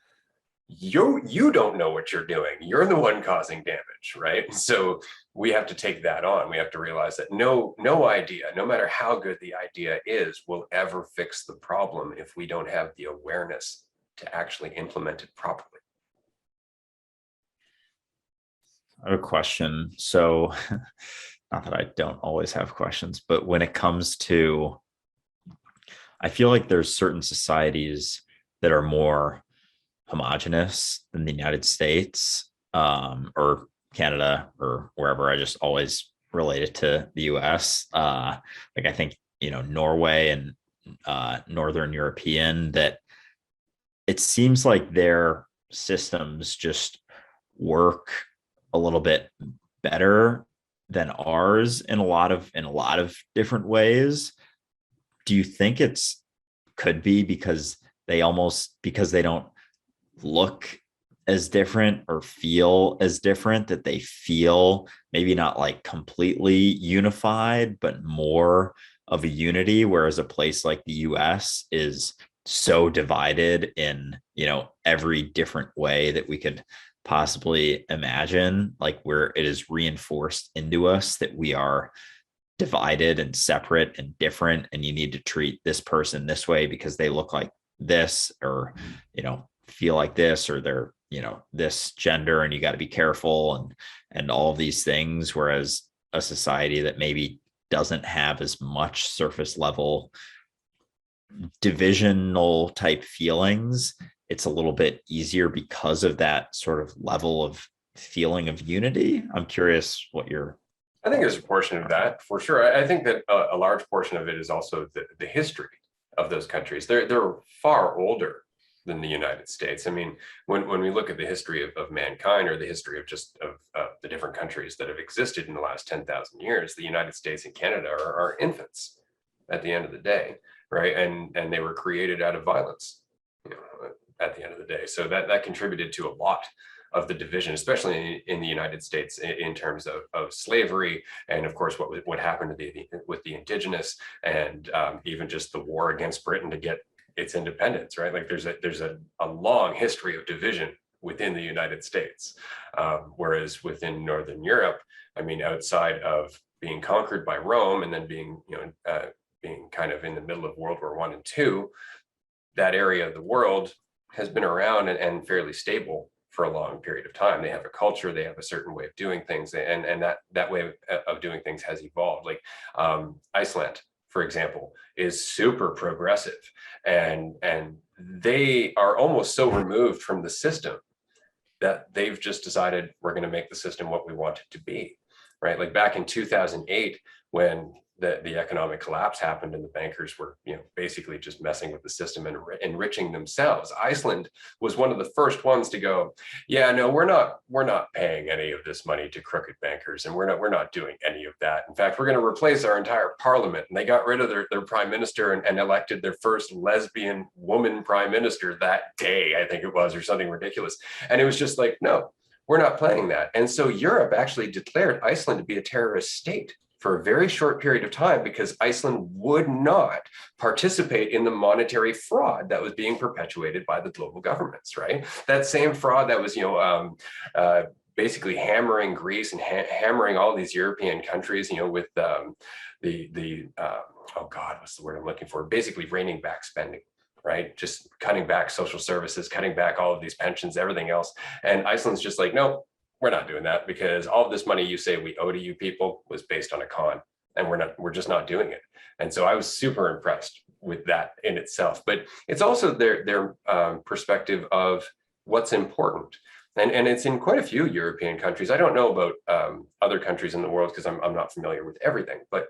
you don't know what you're doing. You're the one causing damage, right? So we have to take that on. We have to realize that no idea, no matter how good the idea is, will ever fix the problem if we don't have the awareness to actually implement it properly.
I have a question. So, not that I don't always have questions, but when it comes to, I feel like there's certain societies that are more homogenous than the United States, or Canada or wherever. I just always relate it to the US. Like I think, Norway and Northern European, that it seems like their systems just work a little bit better than ours in a lot of different ways. Do you think it's could be because they don't look as different or feel as different, that they feel maybe not like completely unified, but more of a unity, whereas a place like the US is so divided in, every different way that we could possibly imagine, like where it is reinforced into us that we are divided and separate and different, and you need to treat this person this way because they look like this, or feel like this, or they're this gender, and you got to be careful, and all of these things, whereas a society that maybe doesn't have as much surface level divisional type feelings, it's a little bit easier because of that sort of level of feeling of unity. I'm curious what your
I think there's a portion of that for sure. I think that a large portion of it is also the history of those countries. They're far older than the United States. I mean, when we look at the history of mankind, or the history of just of the different countries that have existed in the last 10,000 years, the United States and Canada are infants at the end of the day, right? And they were created out of violence, at the end of the day. So that contributed to a lot of the division, especially in the United States, in terms of slavery, and of course what happened with the indigenous, and even just the war against Britain to get its independence, right? Like there's a long history of division within the United States, whereas within Northern Europe, I mean, outside of being conquered by Rome and then being kind of in the middle of World War I and II, that area of the world has been around and fairly stable for a long period of time. They have a culture, they have a certain way of doing things, and that way of doing things has evolved. Like Iceland, for example, is super progressive, and they are almost so removed from the system that they've just decided, we're going to make the system what we want it to be, right? Like back in 2008, when the economic collapse happened and the bankers were basically just messing with the system and enriching themselves, Iceland was one of the first ones to go, yeah, no, we're not paying any of this money to crooked bankers, and we're not doing any of that. In fact, we're going to replace our entire parliament. And they got rid of their prime minister and elected their first lesbian woman prime minister that day, I think it was, or something ridiculous. And it was just like, no, we're not playing that. And so Europe actually declared Iceland to be a terrorist state for a very short period of time, because Iceland would not participate in the monetary fraud that was being perpetuated by the global governments, right? That same fraud that was, basically hammering Greece and hammering all these European countries, with oh God, what's the word I'm looking for? Basically reining back spending, right? Just cutting back social services, cutting back all of these pensions, everything else. And Iceland's just like, no, we're not doing that, because all of this money you say we owe to you people was based on a con, and we're just not doing it. And so I was super impressed with that in itself. But it's also their perspective of what's important. And it's in quite a few European countries. I don't know about other countries in the world, because I'm not familiar with everything. But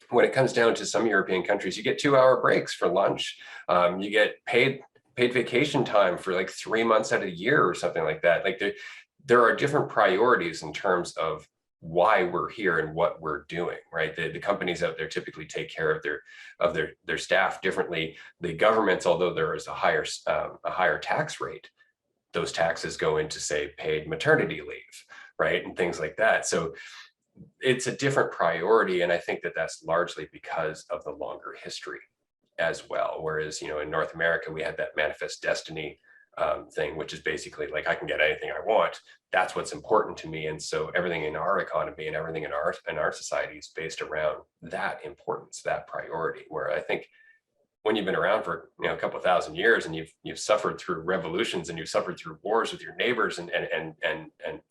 when it comes down to some European countries, you get 2-hour breaks for lunch. You get paid vacation time for like 3 months out of the year or something like that. Like there are different priorities in terms of why we're here and what we're doing, right? The companies out there typically take care of their staff differently. The governments, although there is a higher tax rate, those taxes go into, say, paid maternity leave, right? And things like that. So it's a different priority. And I think that that's largely because of the longer history as well. Whereas, in North America, we had that manifest destiny thing, which is basically like I can get anything I want. That's what's important to me. And so everything in our economy and everything in our society is based around that importance, that priority. Where I think when you've been around for a couple of thousand years and you've suffered through revolutions and you've suffered through wars with your neighbors and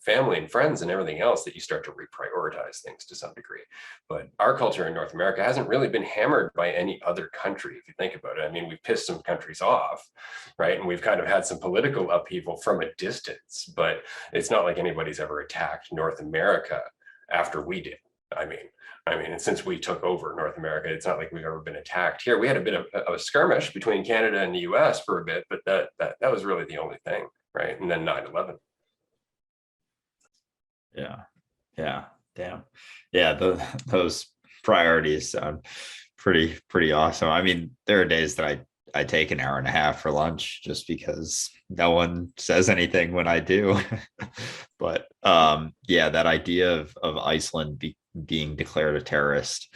family and friends and everything else, that you start to reprioritize things to some degree. But our culture in North America hasn't really been hammered by any other country, if you think about it. I mean, we've pissed some countries off, right? And we've kind of had some political upheaval from a distance, but it's not like anybody's ever attacked North America after we did. And since we took over North America, it's not like we've ever been attacked here. We had a bit of a skirmish between Canada and the US for a bit, but that was really the only thing, right? And then 9/11.
Yeah. Yeah. Damn. Yeah. Those priorities sound pretty awesome. I mean, there are days that I take an hour and a half for lunch just because no one says anything when I do. But yeah, that idea of Iceland being declared a terrorist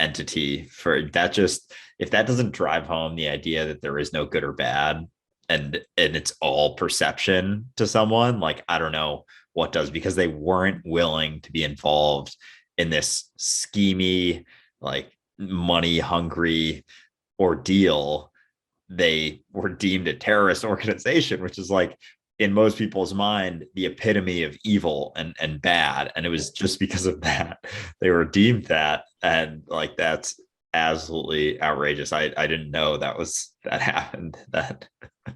entity, for that, just if that doesn't drive home the idea that there is no good or bad, and it's all perception to someone, like, I don't know what does, because they weren't willing to be involved in this schemy, like, money hungry ordeal. They were deemed a terrorist organization, which is, like, in most people's mind, the epitome of evil and bad. And it was just because of that they were deemed that. And, like, that's absolutely outrageous. I didn't know that happened. That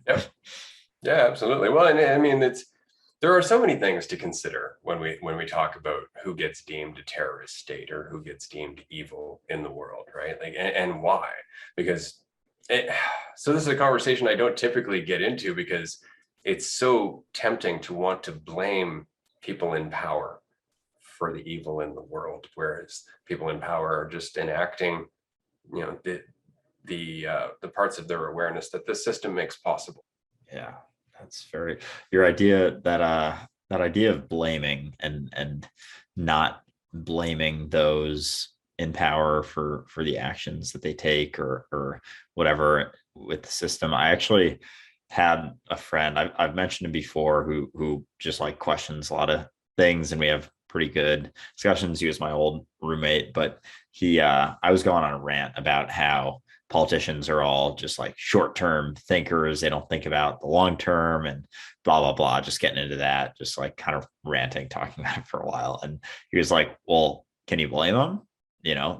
Yep. Yeah, absolutely. Well, and I mean, there are so many things to consider when we talk about who gets deemed a terrorist state or who gets deemed evil in the world, right? Like, and why? Because so this is a conversation I don't typically get into, because it's so tempting to want to blame people in power for the evil in the world, whereas people in power are just enacting, the parts of their awareness that the system makes possible.
Yeah, that's very, your idea that idea of blaming and not blaming those in power for the actions that they take or whatever with the system. I actually had a friend, I've mentioned him before, who just, like, questions a lot of things, and we have pretty good discussions. He was my old roommate, but I was going on a rant about how politicians are all just, like, short-term thinkers. They don't think about the long term and blah blah blah, just getting into that, just, like, kind of ranting, talking about it for a while. And he was like, well, can you blame them?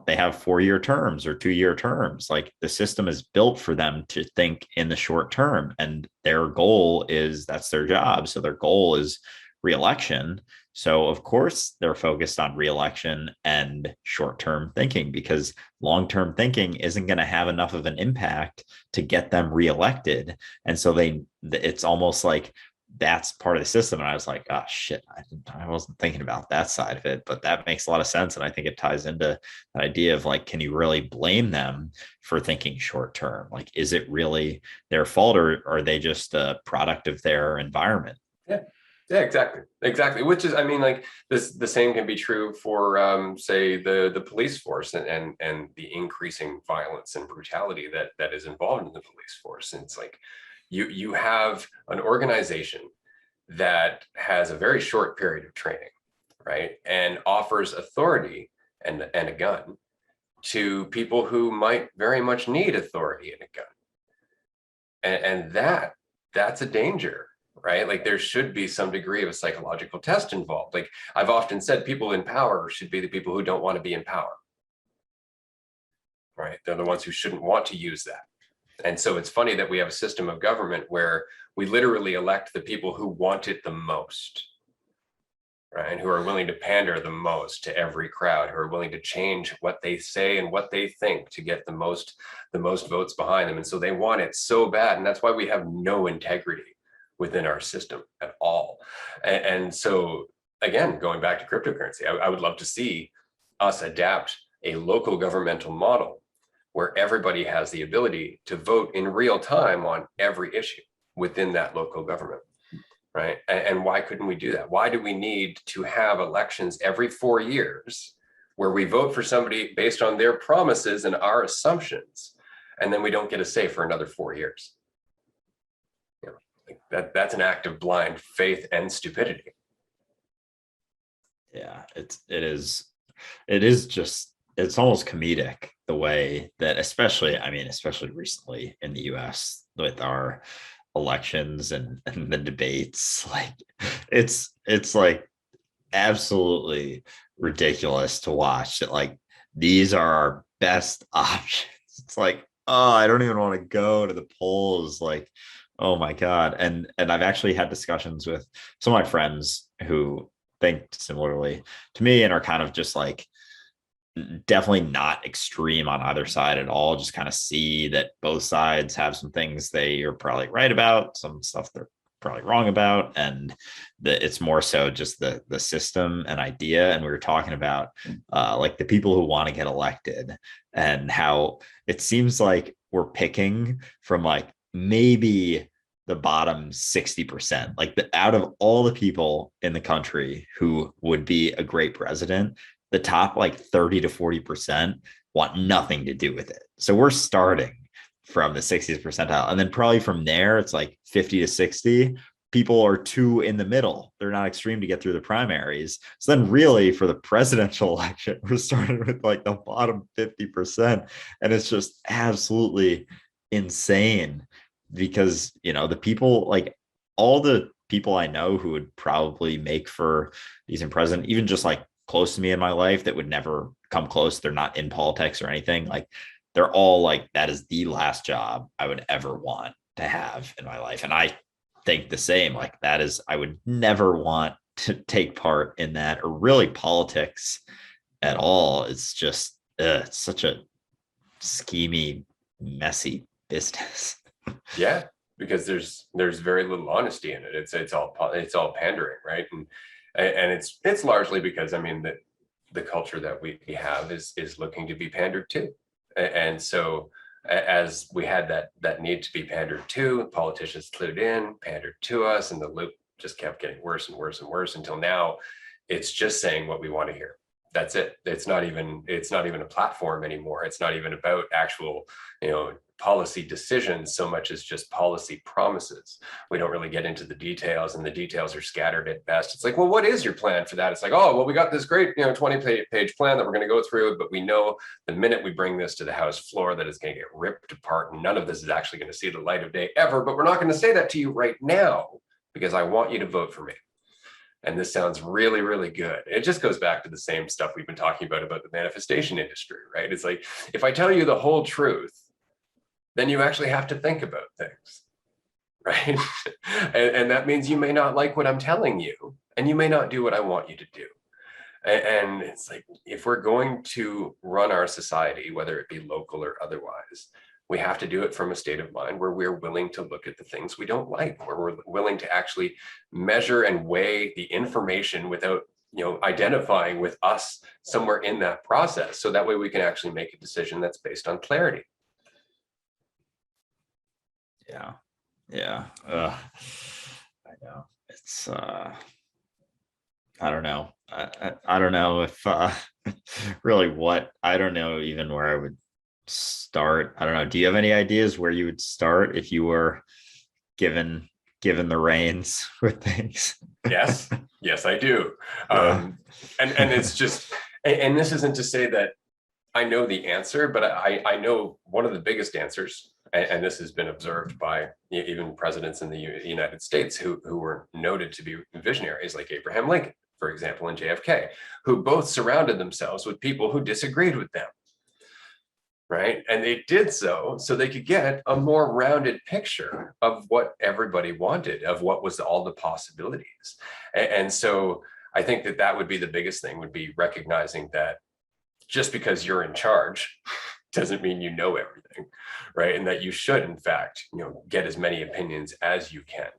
They have 4-year terms or 2-year terms. Like, the system is built for them to think in the short term, and their goal is, that's their job. So their goal is reelection. So of course they're focused on reelection and short-term thinking, because long-term thinking isn't going to have enough of an impact to get them reelected. And so it's almost like that's part of the system. And I was like, oh shit, I wasn't thinking about that side of it, but that makes a lot of sense. And I think it ties into that idea of, like, can you really blame them for thinking short term? Like, is it really their fault, or are they just a product of their environment?
Yeah. Yeah, exactly. Which is, I mean, like, the same can be true for, say, the police force and the increasing violence and brutality that is involved in the police force. And it's like you have an organization that has a very short period of training, right, and offers authority and a gun to people who might very much need authority and a gun, and that's a danger, right? Like, there should be some degree of a psychological test involved. Like, I've often said, people in power should be the people who don't want to be in power, right? They're the ones who shouldn't want to use that. And so it's funny that we have a system of government where we literally elect the people who want it the most, right? And who are willing to pander the most to every crowd, who are willing to change what they say and what they think to get the most votes behind them. And so they want it so bad. And that's why we have no integrity within our system at all. And so, again, going back to cryptocurrency, I would love to see us adapt a local governmental model where everybody has the ability to vote in real time on every issue within that local government, right? And why couldn't we do that? Why do we need to have elections every 4 years where we vote for somebody based on their promises and our assumptions, and then we don't get a say for another 4 years? Like that's an act of blind faith and stupidity.
Yeah, it is just, it's almost comedic the way that, especially, I mean, especially recently in the US with our elections and the debates, like it's like absolutely ridiculous to watch that, like, these are our best options. It's like, oh, I don't even want to go to the polls. Like, oh my God. And I've actually had discussions with some of my friends who think similarly to me and are kind of just like definitely not extreme on either side at all. Just kind of see that both sides have some things they are probably right about, some stuff they're probably wrong about, and that it's more so just the system and idea. And we were talking about like the people who want to get elected and how it seems like we're picking from like maybe the bottom 60%, like out of all the people in the country who would be a great president, the top like 30 to 40% want nothing to do with it. So we're starting from the 60th percentile. And then probably from there, it's like 50 to 60. People are too in the middle. They're not extreme to get through the primaries. So then, really, for the presidential election, we're starting with like the bottom 50%. And it's just absolutely insane because, the people, like all the people I know who would probably make for decent president, even just like close to me in my life that would never come close. They're not in politics or anything. Like they're all like, that is the last job I would ever want to have in my life. And I think the same. Like that is, I would never want to take part in that or really politics at all. It's just, it's such a schemy, messy business.
Yeah, because there's very little honesty in it. It's all pandering, right? And it's largely because, I mean, the culture that we have is looking to be pandered to. And so as we had that need to be pandered to, politicians slid in, pandered to us, and the loop just kept getting worse and worse and worse until now it's just saying what we want to hear. That's it. It's not even a platform anymore. It's not even about actual, policy decisions so much as just policy promises. We don't really get into the details, and the details are scattered at best. It's like, well, what is your plan for that? It's like, oh, well, we got this great 20-page plan that we're going to go through, but we know the minute we bring this to the House floor that it's going to get ripped apart, and none of this is actually going to see the light of day ever. But we're not going to say that to you right now because I want you to vote for me. And this sounds really, really good. It just goes back to the same stuff we've been talking about the manifestation industry, right? It's like, if I tell you the whole truth, then you actually have to think about things, right? and that means you may not like what I'm telling you, and you may not do what I want you to do. And it's like, if we're going to run our society, whether it be local or otherwise, we have to do it from a state of mind where we're willing to look at the things we don't like, where we're willing to actually measure and weigh the information without identifying with us somewhere in that process. So that way we can actually make a decision that's based on clarity.
Yeah. Yeah. I know. It's I don't know. I don't know if really what, I don't know even where I would start. I don't know. Do you have any ideas where you would start if you were given the reins with things?
Yes, I do.
Yeah.
And it's just, and this isn't to say that I know the answer, but I know one of the biggest answers, and this has been observed by even presidents in the United States who were noted to be visionaries, like Abraham Lincoln, for example, and JFK, who both surrounded themselves with people who disagreed with them. Right. And they did so they could get a more rounded picture of what everybody wanted, of what was all the possibilities. And so I think that would be the biggest thing, would be recognizing that just because you're in charge doesn't mean you know everything, right? And that you should, in fact, get as many opinions as you can.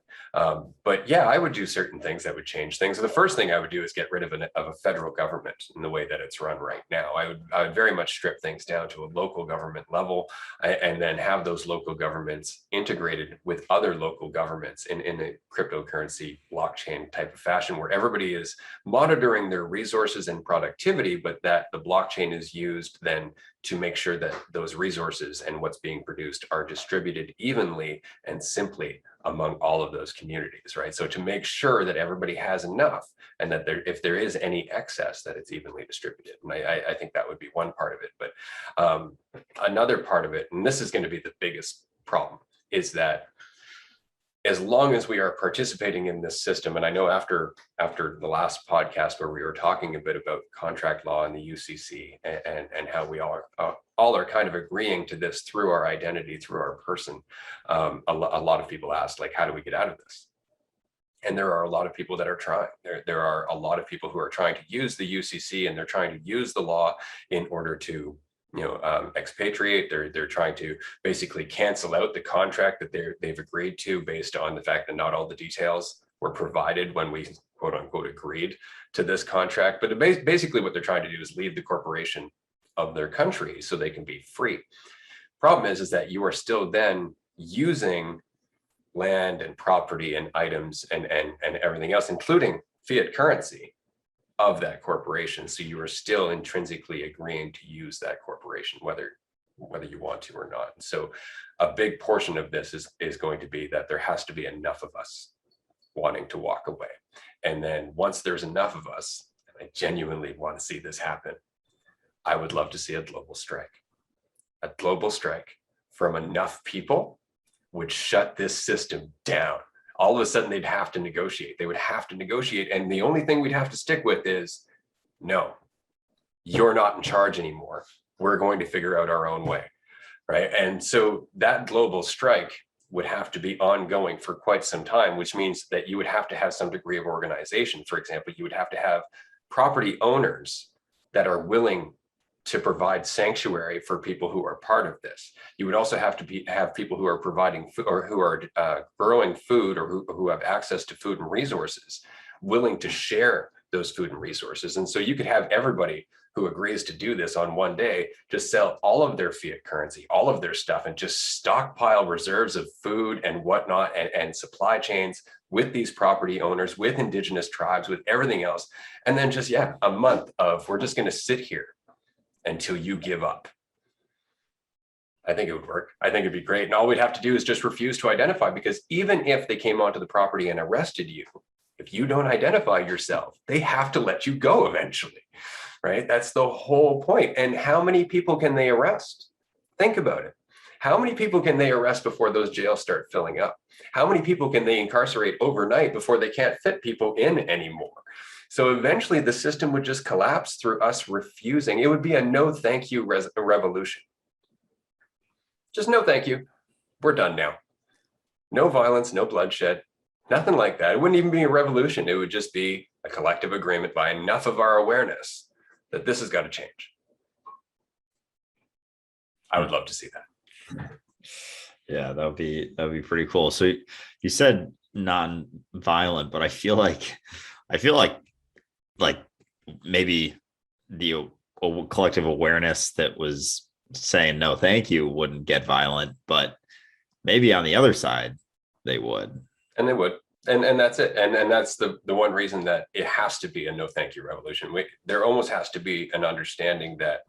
But yeah, I would do certain things that would change things. So the first thing I would do is get rid of a federal government in the way that it's run right now. I would very much strip things down to a local government level, and then have those local governments integrated with other local governments in a cryptocurrency blockchain type of fashion, where everybody is monitoring their resources and productivity, but that the blockchain is used then to make sure that those resources and what's being produced are distributed evenly and simply among all of those communities, right? So to make sure that everybody has enough, and that if there is any excess, that it's evenly distributed. And I think that would be one part of it. But another part of it, and this is going to be the biggest problem, is that as long as we are participating in this system, and I know after the last podcast where we were talking a bit about contract law and the UCC, and how we all are kind of agreeing to this through our identity, through our person, a lot of people ask, like, how do we get out of this? And there are a lot of people that are trying. There are a lot of people who are trying to use the UCC, and they're trying to use the law in order to expatriate. They're trying to basically cancel out the contract that they've agreed to, based on the fact that not all the details were provided when we quote unquote agreed to this contract. But basically what they're trying to do is leave the corporation of their country so they can be free. Problem is that you are still then using land and property and items and everything else, including fiat currency of that corporation. So you are still intrinsically agreeing to use that corporation, whether you want to or not. So a big portion of this is going to be that there has to be enough of us wanting to walk away. And then once there's enough of us, and I genuinely want to see this happen, I would love to see a global strike. A global strike from enough people would shut this system down. All of a sudden they'd have to negotiate. They would have to negotiate. And the only thing we'd have to stick with is, no, you're not in charge anymore. We're going to figure out our own way, right? And so that global strike would have to be ongoing for quite some time, which means that you would have to have some degree of organization. For example, you would have to have property owners that are willing to provide sanctuary for people who are part of this. You would also have to have people who are providing food, or who are growing food, or who have access to food and resources, willing to share those food and resources. And so you could have everybody who agrees to do this on one day just sell all of their fiat currency, all of their stuff, and just stockpile reserves of food and whatnot, and supply chains with these property owners, with indigenous tribes, with everything else. And then just, a month of, we're just going to sit here until you give up. I think it would work. I think it'd be great. And all we'd have to do is just refuse to identify, because even if they came onto the property and arrested you, if you don't identify yourself, they have to let you go eventually, right? That's the whole point. And how many people can they arrest? Think about it. How many people can they arrest before those jails start filling up? How many people can they incarcerate overnight before they can't fit people in anymore? So eventually the system would just collapse through us refusing. It would be a no thank you revolution. Just no thank you. We're done now. No violence, no bloodshed, nothing like that. It wouldn't even be a revolution. It would just be a collective agreement by enough of our awareness that this has got to change. I would love to see that.
Yeah, that would be pretty cool. So you said non-violent, but I feel like maybe the collective awareness that was saying no thank you wouldn't get violent, but maybe on the other side they would.
And they would. And that's it. And that's the one reason that it has to be a no thank you revolution. There almost has to be an understanding that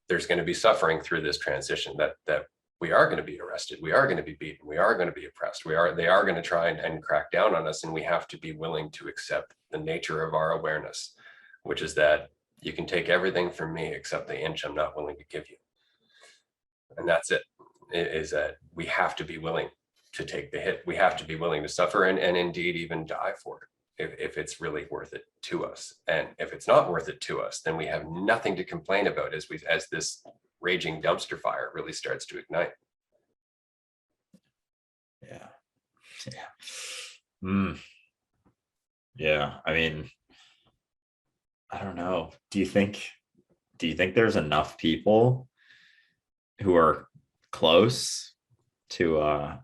there's going to be suffering through this transition, that we are going to be arrested, we are going to be beaten, we are going to be oppressed, they are going to try and crack down on us, and we have to be willing to accept the nature of our awareness, which is that you can take everything from me except the inch I'm not willing to give you. And that's it, is that we have to be willing to take the hit. We have to be willing to suffer and indeed even die for it if it's really worth it to us. And if it's not worth it to us, then we have nothing to complain about as this raging dumpster fire really starts to ignite.
Yeah. Yeah. I mean, I don't know. Do you think there's enough people who are close to
I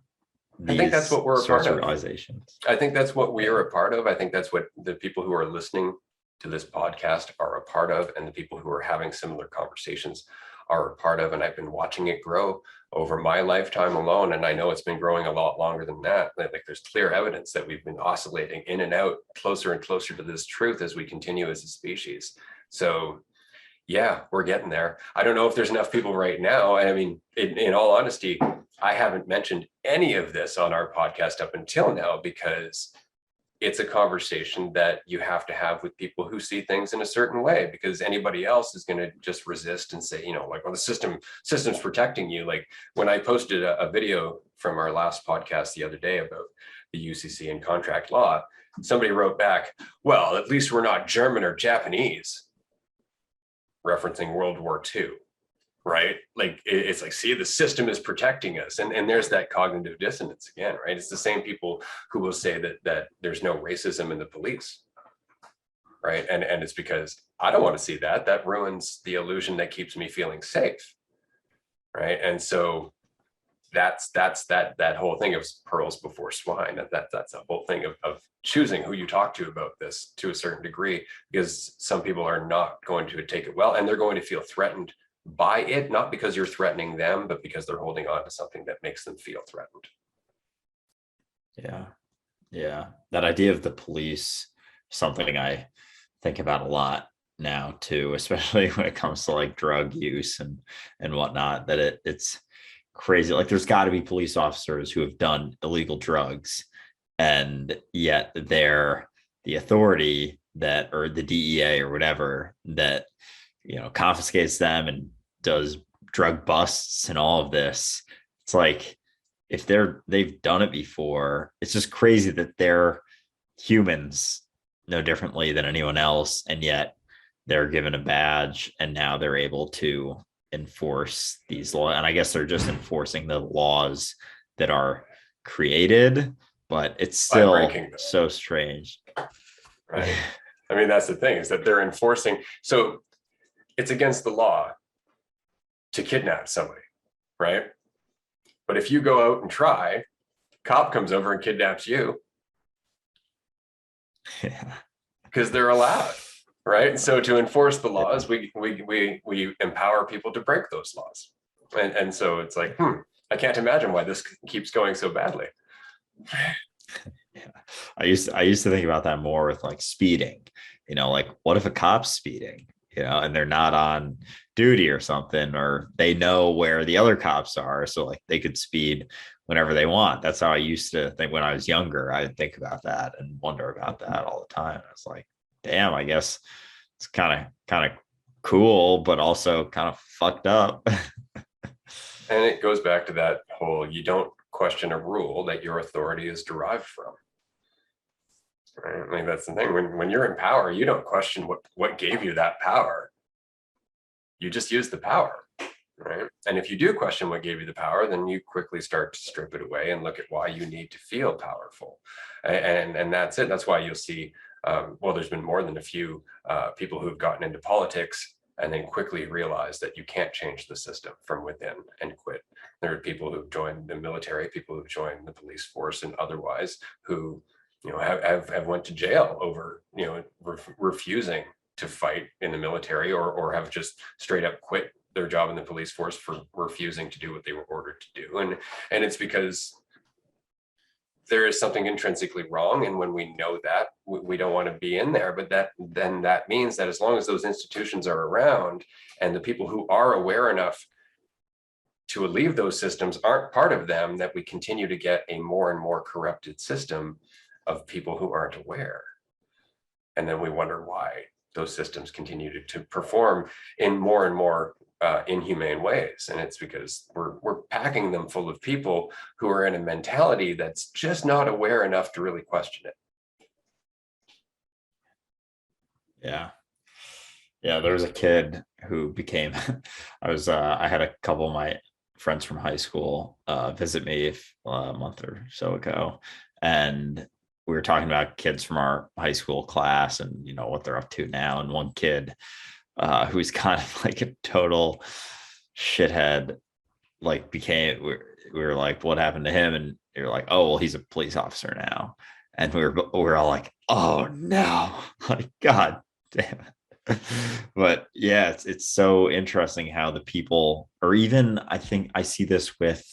think that's what we're a part of.
Realizations?
I think that's what we are a part of. I think that's what the people who are listening to this podcast are a part of, and the people who are having similar conversations are a part of. And I've been watching it grow over my lifetime alone, and I know it's been growing a lot longer than that. Like, there's clear evidence that we've been oscillating in and out, closer and closer to this truth as we continue as a species. So yeah, we're getting there. I don't know if there's enough people right now. I mean, in all honesty, I haven't mentioned any of this on our podcast up until now because it's a conversation that you have to have with people who see things in a certain way, because anybody else is going to just resist and say, like, well, system's protecting you. Like when I posted a video from our last podcast the other day about the UCC and contract law, somebody wrote back, well, at least we're not German or Japanese, referencing World War II. Right? Like it's like, see, the system is protecting us. And there's that cognitive dissonance again, right? It's the same people who will say that there's no racism in the police, right? And it's because I don't want to see that. That ruins the illusion that keeps me feeling safe, right? And so that's that whole thing of pearls before swine. That's a whole thing of choosing who you talk to about this to a certain degree, because some people are not going to take it well, and they're going to feel threatened by it, not because you're threatening them, but because they're holding on to something that makes them feel threatened.
Yeah. That idea of the police, something I think about a lot now too, especially when it comes to like drug use and whatnot, that it's crazy. Like there's got to be police officers who have done illegal drugs, and yet they're the authority that, or the DEA or whatever, that confiscates them and does drug busts and all of this. It's like, if they've done it before, it's just crazy that they're humans no differently than anyone else, and yet they're given a badge and now they're able to enforce these laws. And I guess they're just enforcing the laws that are created, but it's still so strange,
right? I mean, that's the thing, is that they're enforcing. So it's against the law to kidnap somebody, right? But if you go out and try, cop comes over and kidnaps you.
Yeah.
Because they're allowed, right? So to enforce the laws, we empower people to break those laws. And so it's like, I can't imagine why this keeps going so badly.
Yeah. I used to think about that more with like speeding, like what if a cop's speeding, and they're not on duty or something, or they know where the other cops are, so like they could speed whenever they want. That's how I used to think when I was younger. I'd think about that and wonder about that all the time. It's like, damn, I guess it's kind of cool, but also kind of fucked up.
And it goes back to that whole, you don't question a rule that your authority is derived from. Right? I mean, that's the thing. When you're in power, you don't question what gave you that power. You just use the power, right? And if you do question what gave you the power, then you quickly start to strip it away and look at why you need to feel powerful. And that's it. That's why you'll see, well, there's been more than a few people who've gotten into politics and then quickly realized that you can't change the system from within and quit. There are people who've joined the military, people who've joined the police force and otherwise, who have went to jail over refusing to fight in the military, or have just straight up quit their job in the police force for refusing to do what they were ordered to do. And it's because there is something intrinsically wrong, and when we know that, we don't want to be in there. But that means that as long as those institutions are around, and the people who are aware enough to alleviate those systems aren't part of them, that we continue to get a more and more corrupted system of people who aren't aware. And then we wonder why those systems continue to perform in more and more inhumane ways. And it's because we're packing them full of people who are in a mentality that's just not aware enough to really question it.
Yeah, there was a kid who became I had a couple of my friends from high school visit me a month or so ago, and we were talking about kids from our high school class and what they're up to now. And one kid who's kind of like a total shithead, like we were like, what happened to him? And you're like, oh, well, he's a police officer now. And we were all like, oh no, like, God damn it. But yeah, it's so interesting how the people, or even I think I see this with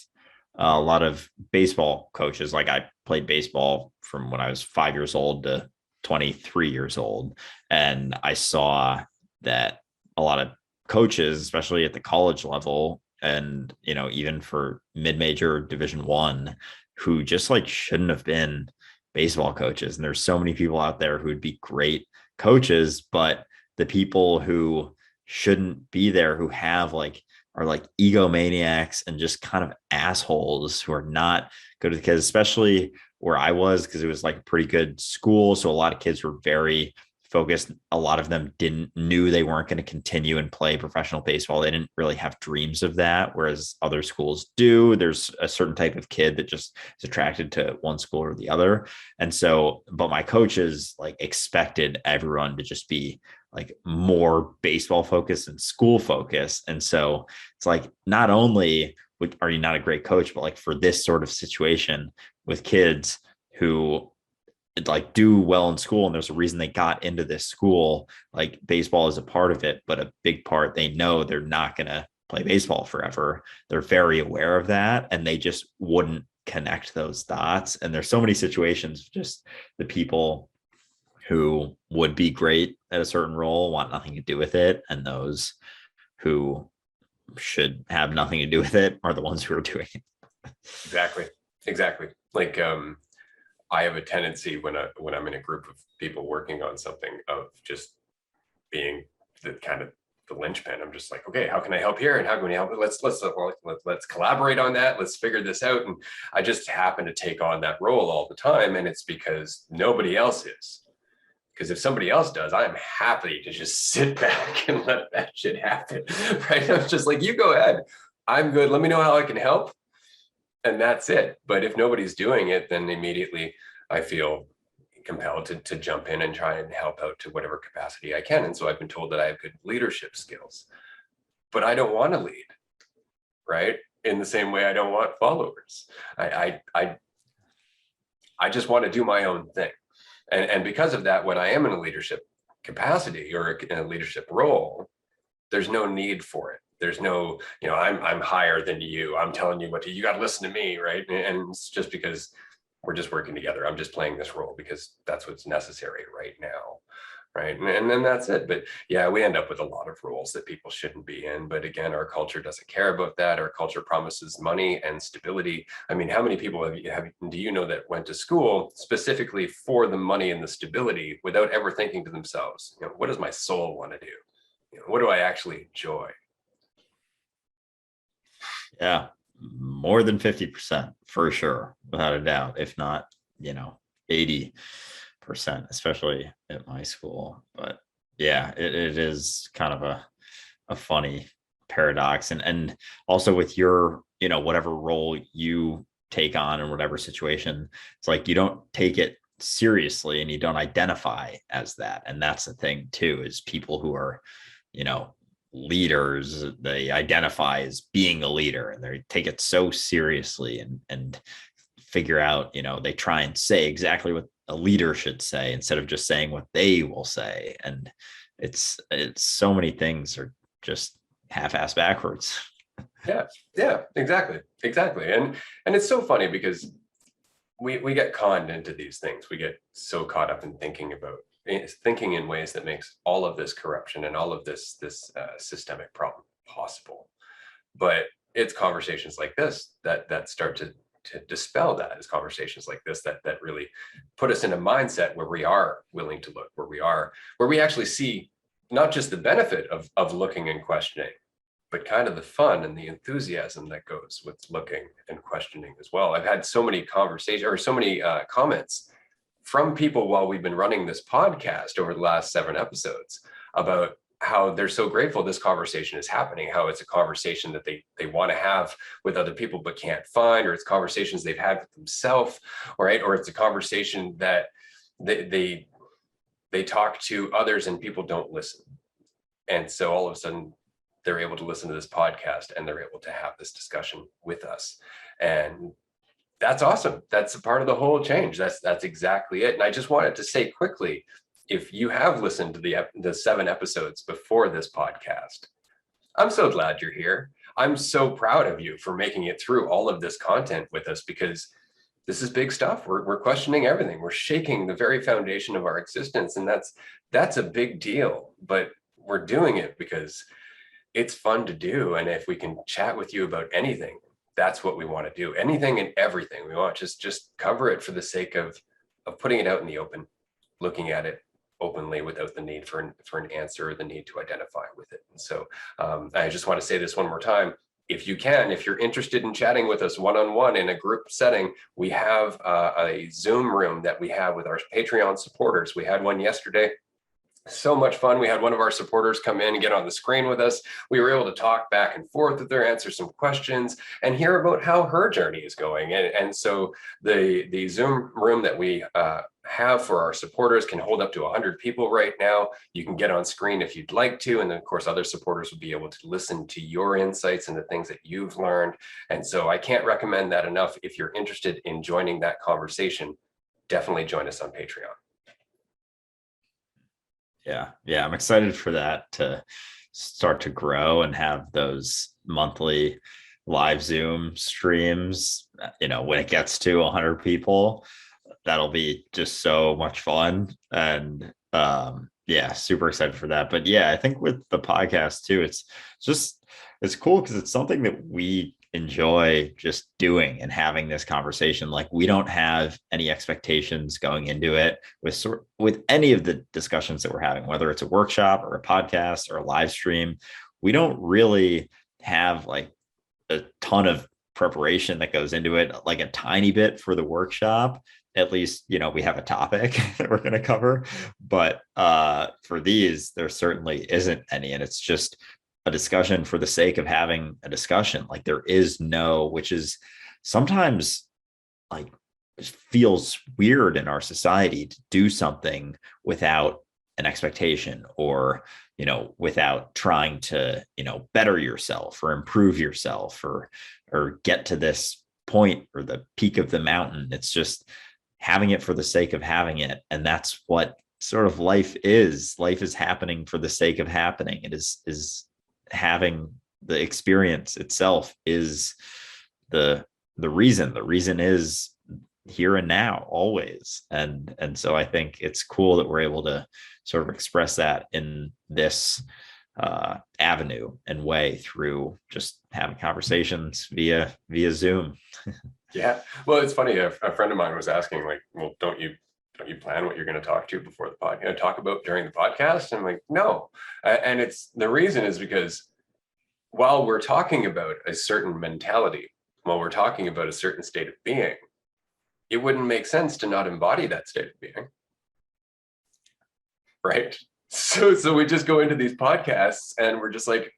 a lot of baseball coaches. Like I played baseball from when I was 5 years old to 23 years old. And I saw that a lot of coaches, especially at the college level, and, even for mid-major Division 1 who just like shouldn't have been baseball coaches. And there's so many people out there who would be great coaches, but the people who shouldn't be there, who have like, are like egomaniacs and just kind of assholes who are not good at the kids, especially where I was, because it was like a pretty good school. So a lot of kids were very focused. A lot of them knew they weren't going to continue and play professional baseball. They didn't really have dreams of that, whereas other schools do. There's a certain type of kid that just is attracted to one school or the other. And so, but my coaches like expected everyone to just be like more baseball focused and school focused. And so it's like, not only are you not a great coach, but like for this sort of situation with kids who like do well in school, and there's a reason they got into this school, like baseball is a part of it, but a big part, they know they're not going to play baseball forever. They're very aware of that, and they just wouldn't connect those dots. And there's so many situations, just the people who would be great at a certain role want nothing to do with it, and those who should have nothing to do with it are the ones who are doing it.
Exactly. Like, I have a tendency when I'm in a group of people working on something of just being the kind of the linchpin. I'm just like, okay, how can I help here? And how can we help? Let's collaborate on that. Let's figure this out. And I just happen to take on that role all the time. And it's because nobody else is. Because if somebody else does, I'm happy to just sit back and let that shit happen. Right? I'm just like, you go ahead. I'm good. Let me know how I can help. And that's it. But if nobody's doing it, then immediately I feel compelled to jump in and try and help out to whatever capacity I can. And so I've been told that I have good leadership skills, but I don't want to lead, right? In the same way I don't want followers. I just want to do my own thing. And because of that, when I am in a leadership capacity or in a leadership role, there's no need for it. There's no, I'm higher than you. I'm telling you you got to listen to me, right? And it's just because we're just working together. I'm just playing this role because that's what's necessary right now, right? And then that's it. But yeah, we end up with a lot of roles that people shouldn't be in. But again, our culture doesn't care about that. Our culture promises money and stability. I mean, how many people do you know that went to school specifically for the money and the stability without ever thinking to themselves, what does my soul want to do? What do I actually enjoy?
Yeah, more than 50% for sure, without a doubt, if not, 80%, especially at my school. But yeah, it is kind of a funny paradox. And also with your, whatever role you take on in whatever situation, it's like you don't take it seriously and you don't identify as that. And that's the thing too, is people who are, leaders, they identify as being a leader and they take it so seriously and figure out, they try and say exactly what a leader should say instead of just saying what they will say. And it's so many things are just half-ass backwards.
Yeah, exactly. And it's so funny because we get conned into these things. We get so caught up in thinking in ways that makes all of this corruption and all of this systemic problem possible. But it's conversations like this that start to dispel that. It's conversations like this that really put us in a mindset where we are willing to look, where we actually see not just the benefit of looking and questioning, but kind of the fun and the enthusiasm that goes with looking and questioning as well. I've had so many conversations or so many comments from people while we've been running this podcast over the last 7 episodes about how they're so grateful this conversation is happening, how it's a conversation that they want to have with other people but can't find, or it's conversations they've had with themselves, right? Or it's a conversation that they talk to others and people don't listen. And so all of a sudden they're able to listen to this podcast and they're able to have this discussion with us. And that's awesome. That's a part of the whole change. That's exactly it. And I just wanted to say quickly, if you have listened to the 7 episodes before this podcast, I'm so glad you're here. I'm so proud of you for making it through all of this content with us, because this is big stuff. We're questioning everything. We're shaking the very foundation of our existence. And that's a big deal, but we're doing it because it's fun to do. And if we can chat with you about anything, that's what we want to do. Anything and everything. We want just cover it for the sake of putting it out in the open, looking at it openly without the need for an answer or the need to identify with it. And so I just want to say this one more time. If you're interested in chatting with us one-on-one in a group setting, we have a Zoom room that we have with our Patreon supporters. We had one yesterday. So much fun. We had one of our supporters come in and get on the screen with us. We were able to talk back and forth with her, answer some questions, and hear about how her journey is going. And so the Zoom room that we have for our supporters can hold up to 100 people right now. You can get on screen if you'd like to. And then, of course, other supporters will be able to listen to your insights and the things that you've learned. And so I can't recommend that enough. If you're interested in joining that conversation, definitely join us on Patreon.
Yeah, I'm excited for that to start to grow and have those monthly live Zoom streams. When it gets to 100 people, that'll be just so much fun. And yeah, super excited for that. But yeah, I think with the podcast too, it's cool because it's something that we enjoy just doing and having this conversation. Like, we don't have any expectations going into it with any of the discussions that we're having, whether it's a workshop or a podcast or a live stream. We don't really have like a ton of preparation that goes into it, like a tiny bit for the workshop. At least, we have a topic that we're going to cover, but for these, there certainly isn't any. And it's just a discussion for the sake of having a discussion. Like, there is no, which is sometimes like feels weird in our society to do something without an expectation or, without trying to, better yourself or improve yourself or get to this point or the peak of the mountain. It's just having it for the sake of having it. And that's what sort of life is. Life is happening for the sake of happening. It is having the experience itself is the reason is here and now always. And so I think it's cool that we're able to sort of express that in this avenue and way through just having conversations via Zoom.
Yeah. Well, it's funny. A friend of mine was asking, like, well, don't you plan what you're going to talk to before the podcast, talk about during the podcast? And I'm like, no. And it's the reason is because while we're talking about a certain mentality, while we're talking about a certain state of being, it wouldn't make sense to not embody that state of being. Right. So we just go into these podcasts and we're just like,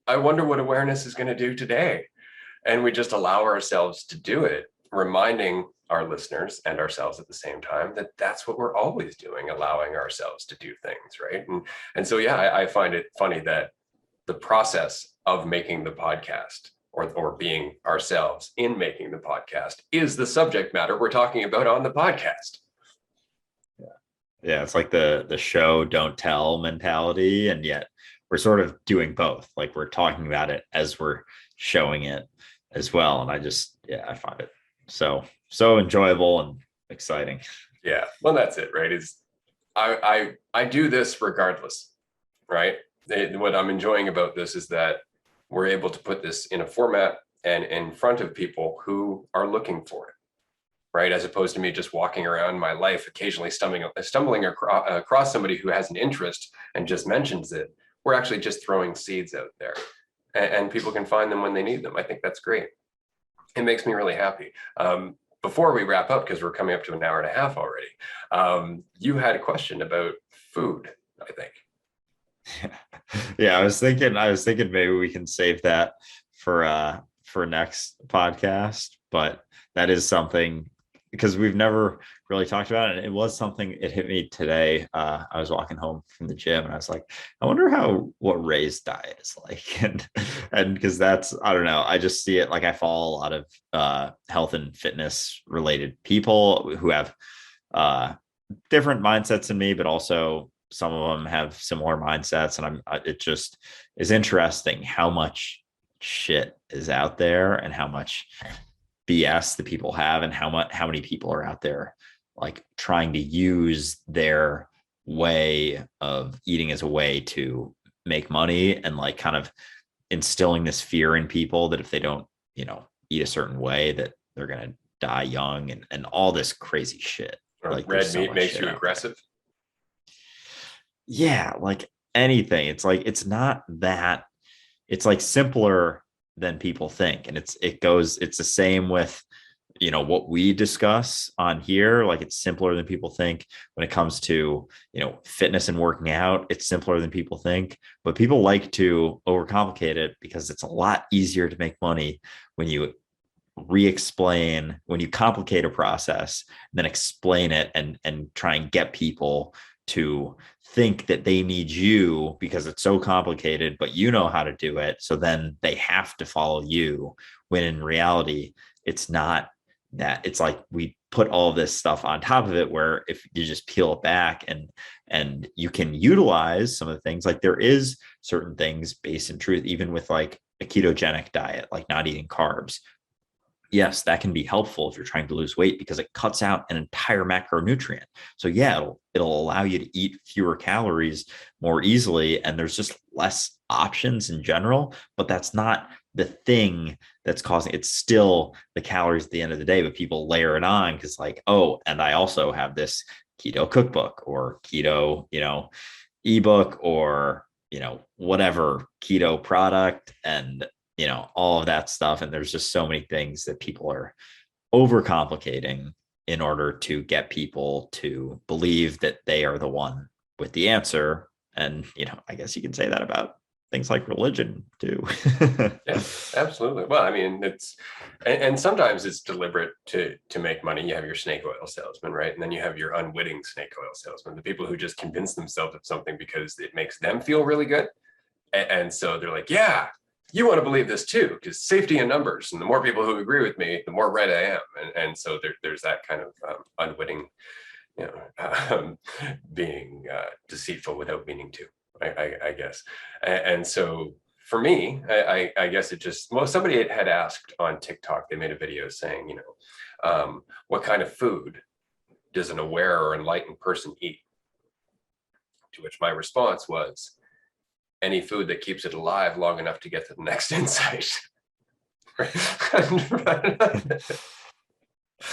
I wonder what awareness is going to do today. And we just allow ourselves to do it, reminding our listeners and ourselves at the same time that that's what we're always doing, allowing ourselves to do things, right? And so, yeah, I find it funny that the process of making the podcast or being ourselves in making the podcast is the subject matter we're talking about on the podcast.
Yeah, it's like the show don't tell mentality, and yet we're sort of doing both. Like, we're talking about it as we're showing it as well. And I find it so enjoyable and exciting.
Yeah, well, that's it, right? Is I do this regardless, right? What I'm enjoying about this is that we're able to put this in a format and in front of people who are looking for it, right? As opposed to me just walking around my life, occasionally stumbling across somebody who has an interest and just mentions it. We're actually just throwing seeds out there, and people can find them when they need them. I think that's great. It makes me really happy. Before we wrap up, because we're coming up to an hour and a half already, you had a question about food, I think.
Yeah, I was thinking maybe we can save that for next podcast, but that is something because we've never really talked about it. And it was something, it hit me today. I was walking home from the gym and I was like, I wonder what Ray's diet is like. And because that's, I don't know, I just see it like I follow a lot of health and fitness related people who have different mindsets than me, but also some of them have similar mindsets. And it just is interesting how much shit is out there and how much BS that people have and how many people are out there like trying to use their way of eating as a way to make money and like kind of instilling this fear in people that if they don't, eat a certain way, that they're going to die young, and all this crazy shit.
Or
Like there's
red
so
meat
much
makes
shit
you
out there.
aggressive.
Yeah, like anything. It's like it's not that. It's like simpler than people think, and it's the same with what we discuss on here. Like it's simpler than people think when it comes to fitness and working out. It's simpler than people think, but people like to overcomplicate it because it's a lot easier to make money when you re-explain, when you complicate a process, then explain it and try and get people to think that they need you because it's so complicated, but you know how to do it, so then they have to follow you, when in reality it's not that. It's like we put all this stuff on top of it, where if you just peel it back and you can utilize some of the things, like there is certain things based in truth, even with like a ketogenic diet, like not eating carbs. Yes, that can be helpful if you're trying to lose weight because it cuts out an entire macronutrient. So yeah, it'll allow you to eat fewer calories more easily, and there's just less options in general. But that's not the thing that's causing it's still the calories at the end of the day, but people layer it on because like, oh, and I also have this keto cookbook or keto, ebook, or whatever keto product, and all of that stuff. And there's just so many things that people are overcomplicating in order to get people to believe that they are the one with the answer. And I guess you can say that about things like religion too.
Yeah, absolutely. Well, I mean, and sometimes it's deliberate to make money. You have your snake oil salesman, right? And then you have your unwitting snake oil salesman, the people who just convince themselves of something because it makes them feel really good. And so they're like, yeah, you want to believe this too, because safety in numbers, and the more people who agree with me, the more right I am. And so there's that kind of unwitting, being deceitful without meaning to, I guess. And so for me, I guess it just, well, somebody had asked on TikTok, they made a video saying, what kind of food does an aware or enlightened person eat? To which my response was, any food that keeps it alive long enough to get to the next insight.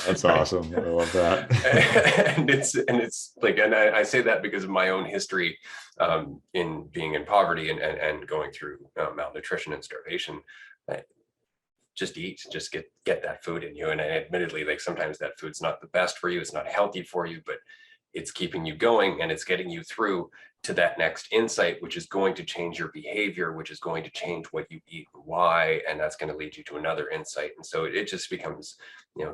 That's awesome. I love that.
and it's like, and I say that because of my own history in being in poverty and going through malnutrition and starvation. Just eat, just get that food in you. And admittedly, like sometimes that food's not the best for you, it's not healthy for you, but it's keeping you going and it's getting you through to that next insight, which is going to change your behavior, which is going to change what you eat and why, and that's going to lead you to another insight. And so it just becomes,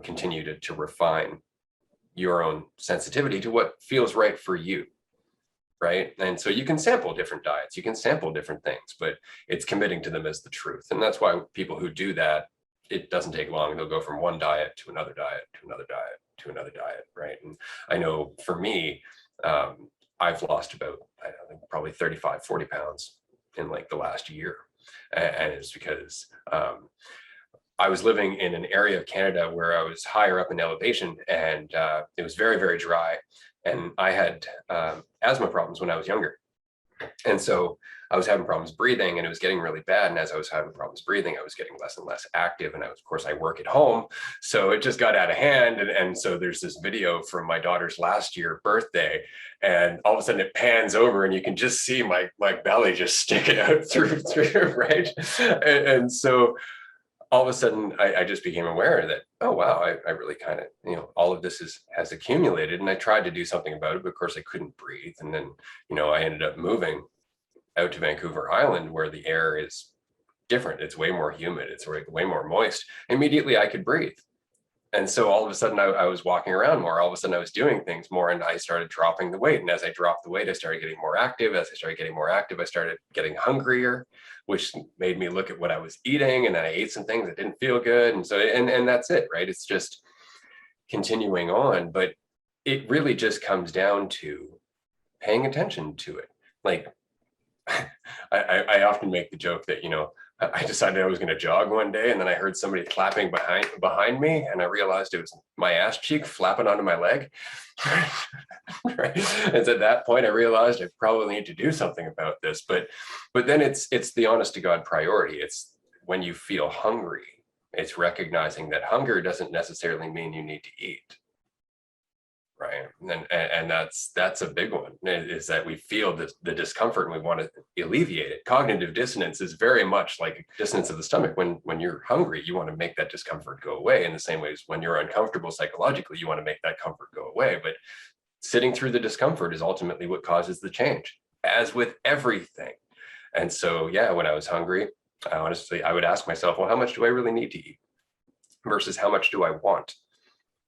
continue to refine your own sensitivity to what feels right for you, right? And so you can sample different diets, you can sample different things, but it's committing to them as the truth. And that's why people who do that, it doesn't take long. They'll go from one diet to another diet to another diet to another diet, right? And I know for me, I've lost about, I think probably 35, 40 pounds in like the last year. And it's because I was living in an area of Canada where I was higher up in elevation, and it was very, very dry. And I had asthma problems when I was younger. And so I was having problems breathing, and it was getting really bad. And as I was having problems breathing, I was getting less and less active. And of course, I work at home. So it just got out of hand. And so there's this video from my daughter's last year birthday. And all of a sudden it pans over and you can just see my belly just sticking out through, right? And so all of a sudden I just became aware that, oh, wow, I really kind of, all of this has accumulated. And I tried to do something about it, but of course I couldn't breathe. And then, I ended up moving out to Vancouver Island, where the air is different. It's way more humid. It's way more moist. Immediately I could breathe. And so all of a sudden I was walking around more. All of a sudden I was doing things more, and I started dropping the weight. And as I dropped the weight, I started getting more active. As I started getting more active, I started getting hungrier, which made me look at what I was eating. And then I ate some things that didn't feel good. And so, and that's it, right? It's just continuing on. But it really just comes down to paying attention to it. Like, I often make the joke that, I decided I was going to jog one day, and then I heard somebody clapping behind me, and I realized it was my ass cheek flapping onto my leg. Right? And at that point, I realized I probably need to do something about this. But then it's the honest to God priority. It's when you feel hungry, it's recognizing that hunger doesn't necessarily mean you need to eat. Right. And that's a big one, is that we feel the discomfort and we want to alleviate it. Cognitive dissonance is very much like dissonance of the stomach. When you're hungry, you want to make that discomfort go away, in the same way as when you're uncomfortable psychologically, you want to make that comfort go away. But sitting through the discomfort is ultimately what causes the change, as with everything. And so, yeah, when I was hungry, honestly, I would ask myself, well, how much do I really need to eat versus how much do I want?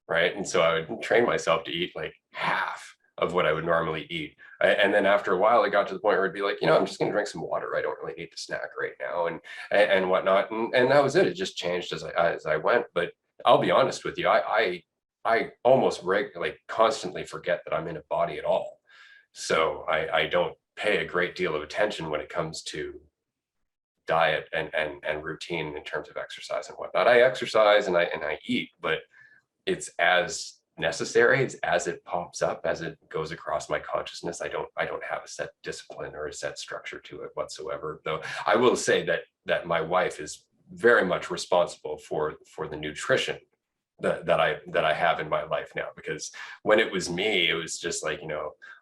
Right. And so I would train myself to eat like half of what I would normally eat. And then after a while, it got to the point where it'd be like, I'm just going to drink some water. I don't really need to snack right now, and whatnot. And that was it. It just changed as I went. But I'll be honest with you, I almost constantly forget that I'm in a body at all. So I don't pay a great deal of attention when it comes to diet and routine in terms of exercise and whatnot. I exercise and I eat, but it's as necessary as it pops up, as it goes across my consciousness. I don't have a set discipline or a set structure to it whatsoever. Though I will say that my wife is very much responsible for the nutrition that I have in my life now, because when it was me, it was just like,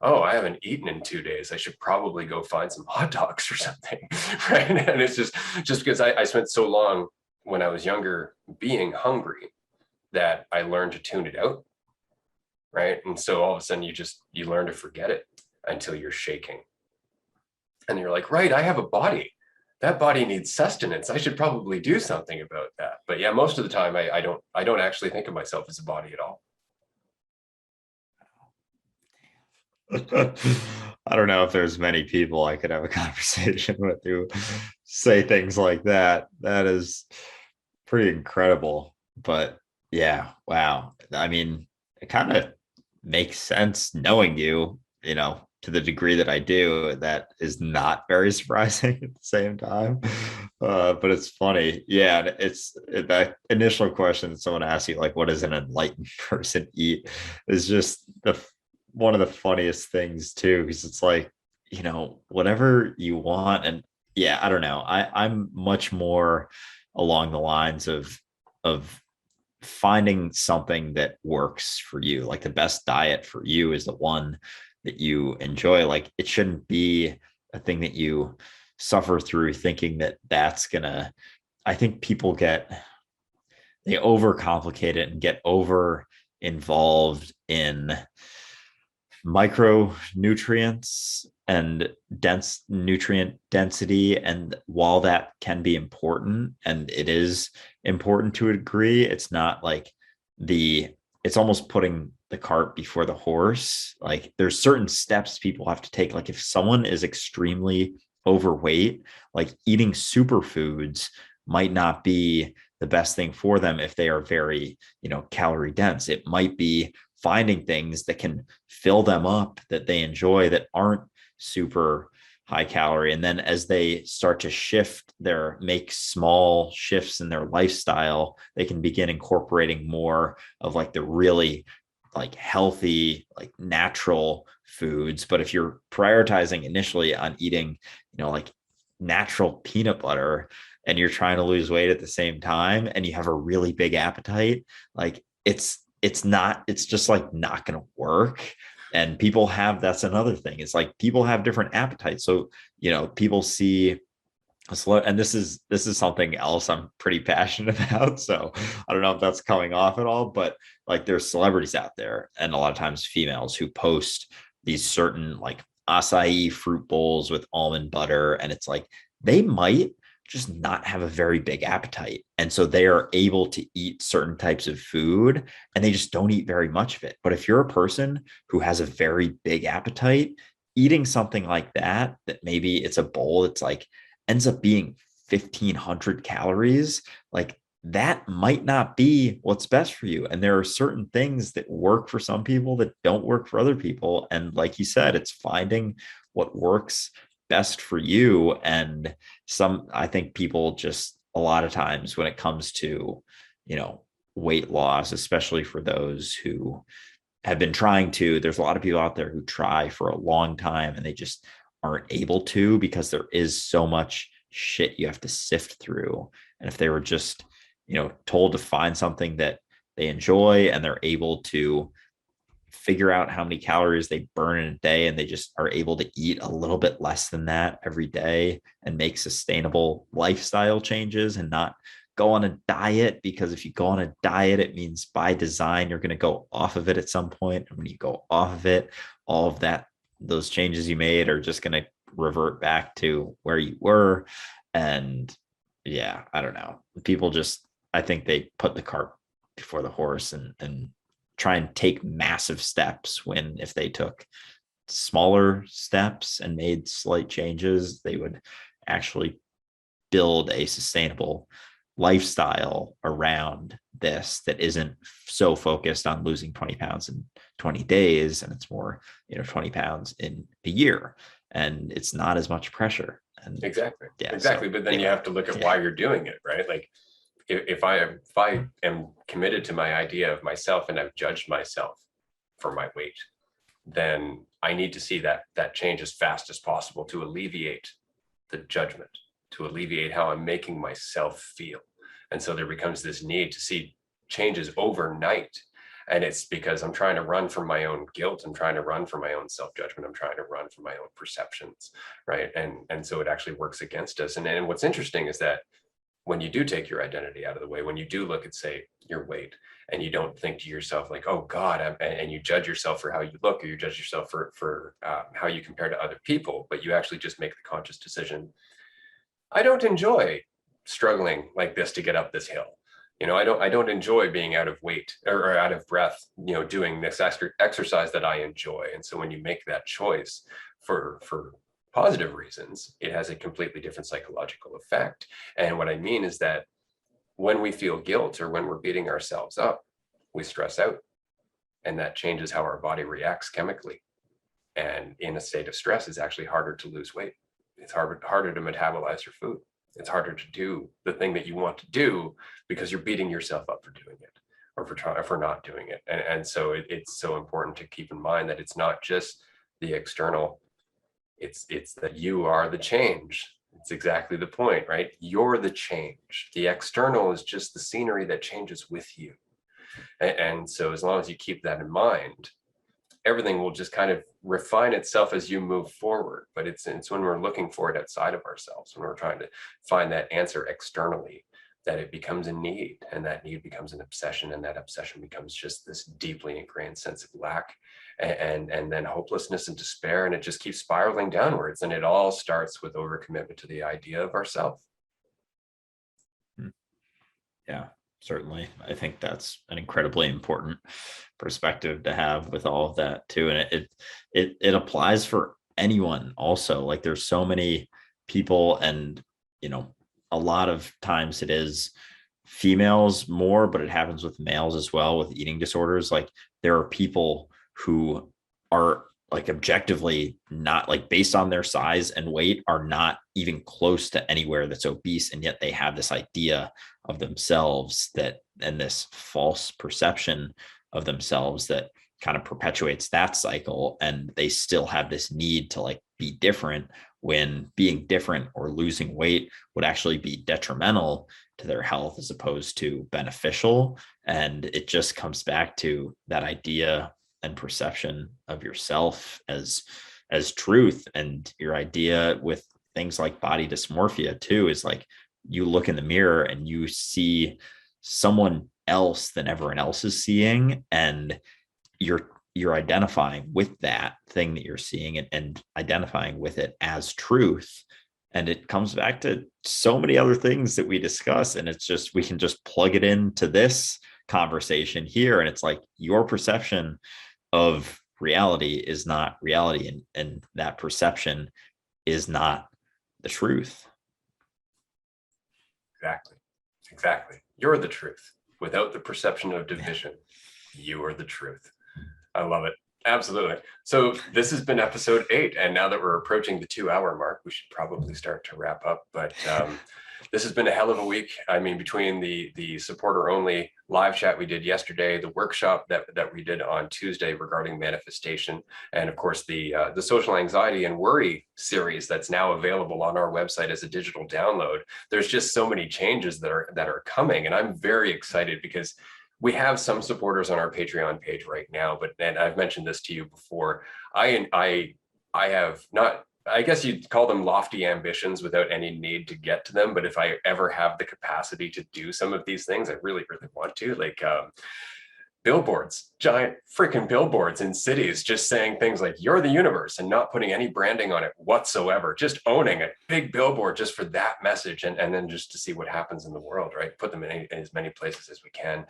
oh, I haven't eaten in 2 days. I should probably go find some hot dogs or something. Right. And it's just because I spent so long when I was younger being hungry that I learned to tune it out. Right. And so all of a sudden you learn to forget it until you're shaking. And you're like, right, I have a body. That body needs sustenance. I should probably do something about that. But yeah, most of the time I don't actually think of myself as a body at all.
I don't know if there's many people I could have a conversation with who say things like that. That is pretty incredible. But yeah, wow. I mean, it kind of makes sense knowing you, to the degree that I do. That is not very surprising at the same time. But it's funny. Yeah. And that initial question that someone asks you, like, what does an enlightened person eat, is just one of the funniest things too, because it's like, whatever you want. And yeah, I don't know. I'm much more along the lines of finding something that works for you. Like the best diet for you is the one that you enjoy. Like it shouldn't be a thing that you suffer through thinking that that's gonna. I think people they overcomplicate it and get over involved in micronutrients and dense nutrient density. And while that can be important, and it is important to a degree, it's not like it's almost putting the cart before the horse. Like there's certain steps people have to take. Like if someone is extremely overweight, like eating superfoods might not be the best thing for them if they are very, calorie dense. It might be finding things that can fill them up, that they enjoy, that aren't super high calorie. And then as they start to make small shifts in their lifestyle, they can begin incorporating more of like the really like healthy, like natural foods. But if you're prioritizing initially on eating, like natural peanut butter, and you're trying to lose weight at the same time, and you have a really big appetite, like it's just like not going to work. And that's another thing. It's like people have different appetites. So, people see and this is something else I'm pretty passionate about. So I don't know if that's coming off at all, but like there's celebrities out there, and a lot of times females, who post these certain like acai fruit bowls with almond butter. And it's like, they might just not have a very big appetite. And so they are able to eat certain types of food, and they just don't eat very much of it. But if you're a person who has a very big appetite, eating something like that maybe it's a bowl, it's like ends up being 1,500 calories, like that might not be what's best for you. And there are certain things that work for some people that don't work for other people. And like you said, it's finding what works best for you. And I think people just a lot of times when it comes to, weight loss, especially for those who have been trying to, there's a lot of people out there who try for a long time and they just aren't able to because there is so much shit you have to sift through. And if they were just, told to find something that they enjoy and they're able to figure out how many calories they burn in a day and they just are able to eat a little bit less than that every day and make sustainable lifestyle changes and not go on a diet, because if you go on a diet, it means by design you're going to go off of it at some point. And when you go off of it, all of those changes you made are just going to revert back to where you were. And yeah, I don't know. People just, I think they put the cart before the horse and try and take massive steps, when if they took smaller steps and made slight changes, they would actually build a sustainable lifestyle around this that isn't so focused on losing 20 pounds in 20 days. And it's more, 20 pounds in a year. And it's not as much pressure. And
Exactly.
Yeah.
Exactly. But then you have to look at why you're doing it, right? Like if I am committed to my idea of myself and I've judged myself for my weight, then I need to see that change as fast as possible to alleviate the judgment, to alleviate how I'm making myself feel. And so there becomes this need to see changes overnight. And it's because I'm trying to run from my own guilt. I'm trying to run from my own self-judgment. I'm trying to run from my own perceptions, right? And so it actually works against us. And what's interesting is that when you do take your identity out of the way, when you do look at, say, your weight, and you don't think to yourself like, oh God, and you judge yourself for how you look, or you judge yourself for how you compare to other people, but you actually just make the conscious decision, I don't enjoy struggling like this to get up this hill. I don't enjoy being out of weight or out of breath, doing this exercise that I enjoy. And so when you make that choice for positive reasons, it has a completely different psychological effect. And what I mean is that when we feel guilt or when we're beating ourselves up, we stress out, and that changes how our body reacts chemically. And in a state of stress, it's actually harder to lose weight. It's harder to metabolize your food. It's harder to do the thing that you want to do because you're beating yourself up for doing it, or for not doing it. And so it's so important to keep in mind that it's not just the external. It's that you are the change. It's exactly the point, right? You're the change. The external is just the scenery that changes with you. And so as long as you keep that in mind, everything will just kind of refine itself as you move forward. But it's when we're looking for it outside of ourselves, when we're trying to find that answer externally, that it becomes a need, and that need becomes an obsession, and that obsession becomes just this deeply ingrained sense of lack, and then hopelessness and despair, and it just keeps spiraling downwards. And it all starts with overcommitment to the idea of ourself.
Yeah, certainly. I think that's an incredibly important perspective to have with all of that too. And it applies for anyone also. Like there's so many people, and a lot of times it is females more, but it happens with males as well with eating disorders. Like there are people who are like objectively not, like based on their size and weight, are not even close to anywhere that's obese, and yet they have this idea of themselves and this false perception of themselves that kind of perpetuates that cycle, and they still have this need to like be different, when being different or losing weight would actually be detrimental to their health as opposed to beneficial. And it just comes back to that idea and perception of yourself as truth. And your idea with things like body dysmorphia too is like, you look in the mirror and you see someone else than everyone else is seeing, and you're identifying with that thing that you're seeing, and identifying with it as truth. And it comes back to so many other things that we discuss, and it's just, we can just plug it into this conversation here, and it's like your perception of reality is not reality, and that perception is not the truth.
Exactly. You're the truth. Without the perception of division, you are the truth. I love it. Absolutely. So this has been episode 8, and now that we're approaching the 2-hour mark, we should probably start to wrap up. But this has been a hell of a week. I mean, between the supporter only live chat we did yesterday, the workshop that we did on Tuesday regarding manifestation, and of course the social anxiety and worry series that's now available on our website as a digital download. There's just so many changes that are coming, and I'm very excited because we have some supporters on our Patreon page right now, but and I've mentioned this to you before. I have not, I guess you'd call them lofty ambitions without any need to get to them. But if I ever have the capacity to do some of these things, I really, really want to. Like billboards, giant freaking billboards in cities, just saying things like "You're the universe" and not putting any branding on it whatsoever, just owning a big billboard just for that message, and then just to see what happens in the world, right? Put them in as many places as we can,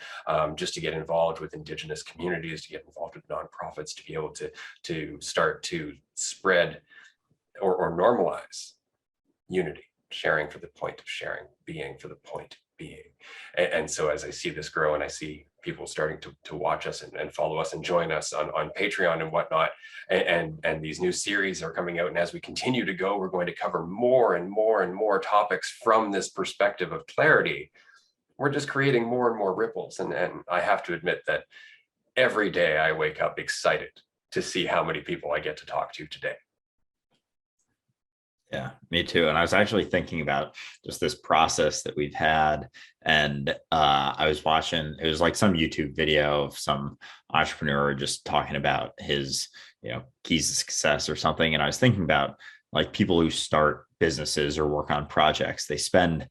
just to get involved with Indigenous communities, to get involved with nonprofits, to be able to start to spread or normalize unity, sharing for the point of sharing, being for the point of being. And so as I see this grow and I see people starting to watch us and follow us and join us on Patreon and whatnot, and these new series are coming out, and as we continue to go, we're going to cover more and more and more topics from this perspective of clarity. We're just creating more and more ripples. And I have to admit that every day I wake up excited to see how many people I get to talk to today.
Yeah, me too. And I was actually thinking about just this process that we've had. And I was watching, it was like some YouTube video of some entrepreneur just talking about his, keys to success or something. And I was thinking about like people who start businesses or work on projects, they spend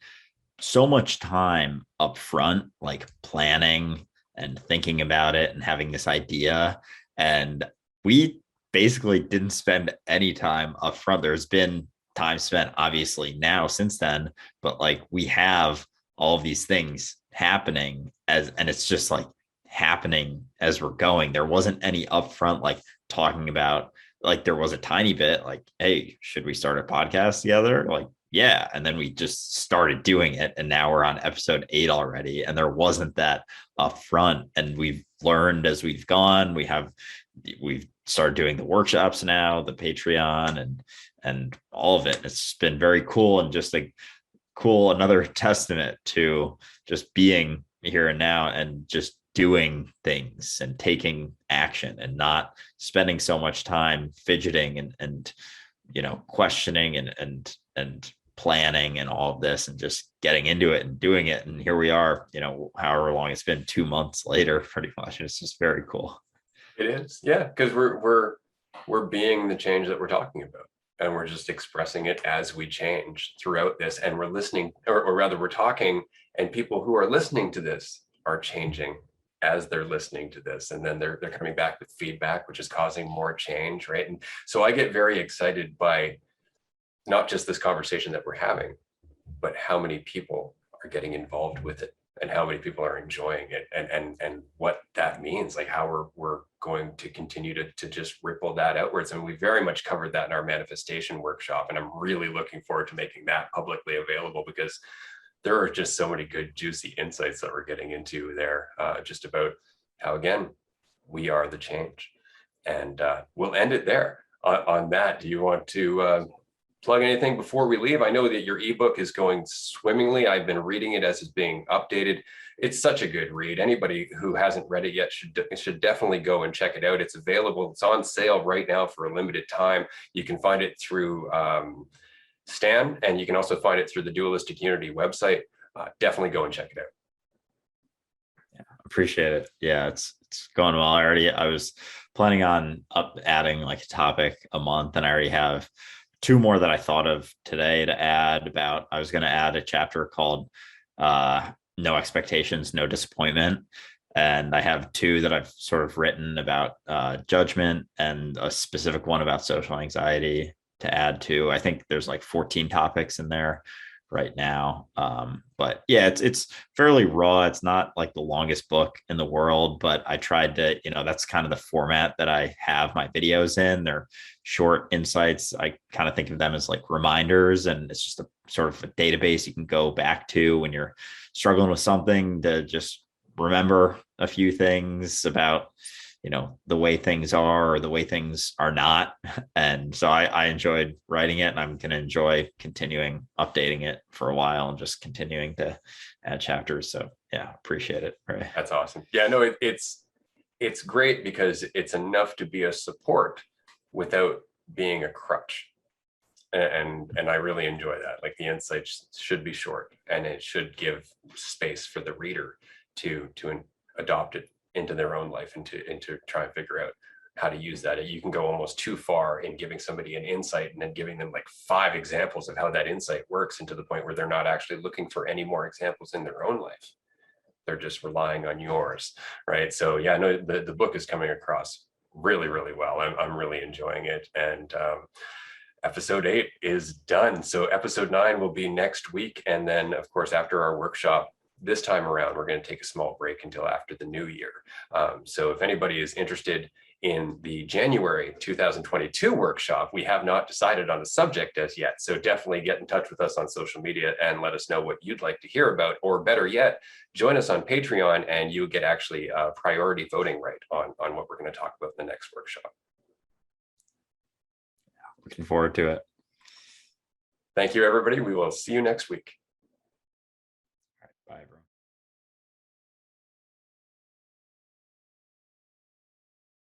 so much time up front, like planning and thinking about it and having this idea. And we basically didn't spend any time up front. There's been time spent obviously now since then, but like we have all of these things happening and it's just like happening as we're going. There wasn't any upfront like talking about, like there was a tiny bit like, hey, should we start a podcast together? Like, yeah. And then we just started doing it. And now we're on episode 8 already. And there wasn't that upfront. And we've learned as we've gone. We've started doing the workshops now, the Patreon and all of it. It's been very cool and just a cool, another testament to just being here and now and just doing things and taking action and not spending so much time fidgeting and questioning and planning and all of this and just getting into it and doing it. And here we are, however long it's been, 2 months later, pretty much. It's just very cool.
It is, yeah, because we're being the change that we're talking about, and we're just expressing it as we change throughout this, and we're listening, or rather we're talking, and people who are listening to this are changing as they're listening to this, and then they're coming back with feedback, which is causing more change, right? And so I get very excited by not just this conversation that we're having, but how many people are getting involved with it and how many people are enjoying it, and what that means, like how we're going to continue to just ripple that outwards. And we very much covered that in our manifestation workshop, and I'm really looking forward to making that publicly available, because there are just so many good juicy insights that we're getting into there, just about how, again, we are the change. And we'll end it there. On that, do you want to plug anything before we leave? I know that your ebook is going swimmingly. I've been reading it as it's being updated. It's such a good read. Anybody who hasn't read it yet should definitely go and check it out. It's available. It's on sale right now for a limited time. You can find it through Stan, and you can also find it through the Dualistic Unity website. Definitely go and check it out.
Yeah, appreciate it. Yeah, it's going well. I was planning on adding like a topic a month, and I already have 2 more that I thought of today to add about. I was going to add a chapter called No Expectations, No Disappointment. And I have 2 that I've sort of written about judgment, and a specific one about social anxiety to add to. I think there's like 14 topics in there right now. But yeah, it's fairly raw. It's not like the longest book in the world, but I tried to, that's kind of the format that I have my videos in. They're short insights. I kind of think of them as like reminders, and it's just a sort of a database you can go back to when you're struggling with something, to just remember a few things about the way things are or the way things are not. And so I enjoyed writing it, and I'm going to enjoy continuing updating it for a while and just continuing to add chapters. So yeah, appreciate it. Right.
That's awesome. Yeah, no, it's great because it's enough to be a support without being a crutch. And I really enjoy that. Like the insights should be short, and it should give space for the reader to adopt it into their own life, and to try and figure out how to use that. You can go almost too far in giving somebody an insight and then giving them like 5 examples of how that insight works, and to the point where they're not actually looking for any more examples in their own life. They're just relying on yours, right? So yeah, no, the book is coming across really, really well. I'm really enjoying it. And episode 8 is done. So episode 9 will be next week. And then, of course, after our workshop this time around, we're going to take a small break until after the new year. So if anybody is interested in the January 2022 workshop, we have not decided on a subject as yet. So definitely get in touch with us on social media and let us know what you'd like to hear about, or better yet, join us on Patreon and you get actually a priority voting right on what we're going to talk about in the next workshop.
Looking forward to it.
Thank you, everybody. We will see you next week.
All right, bye, everyone.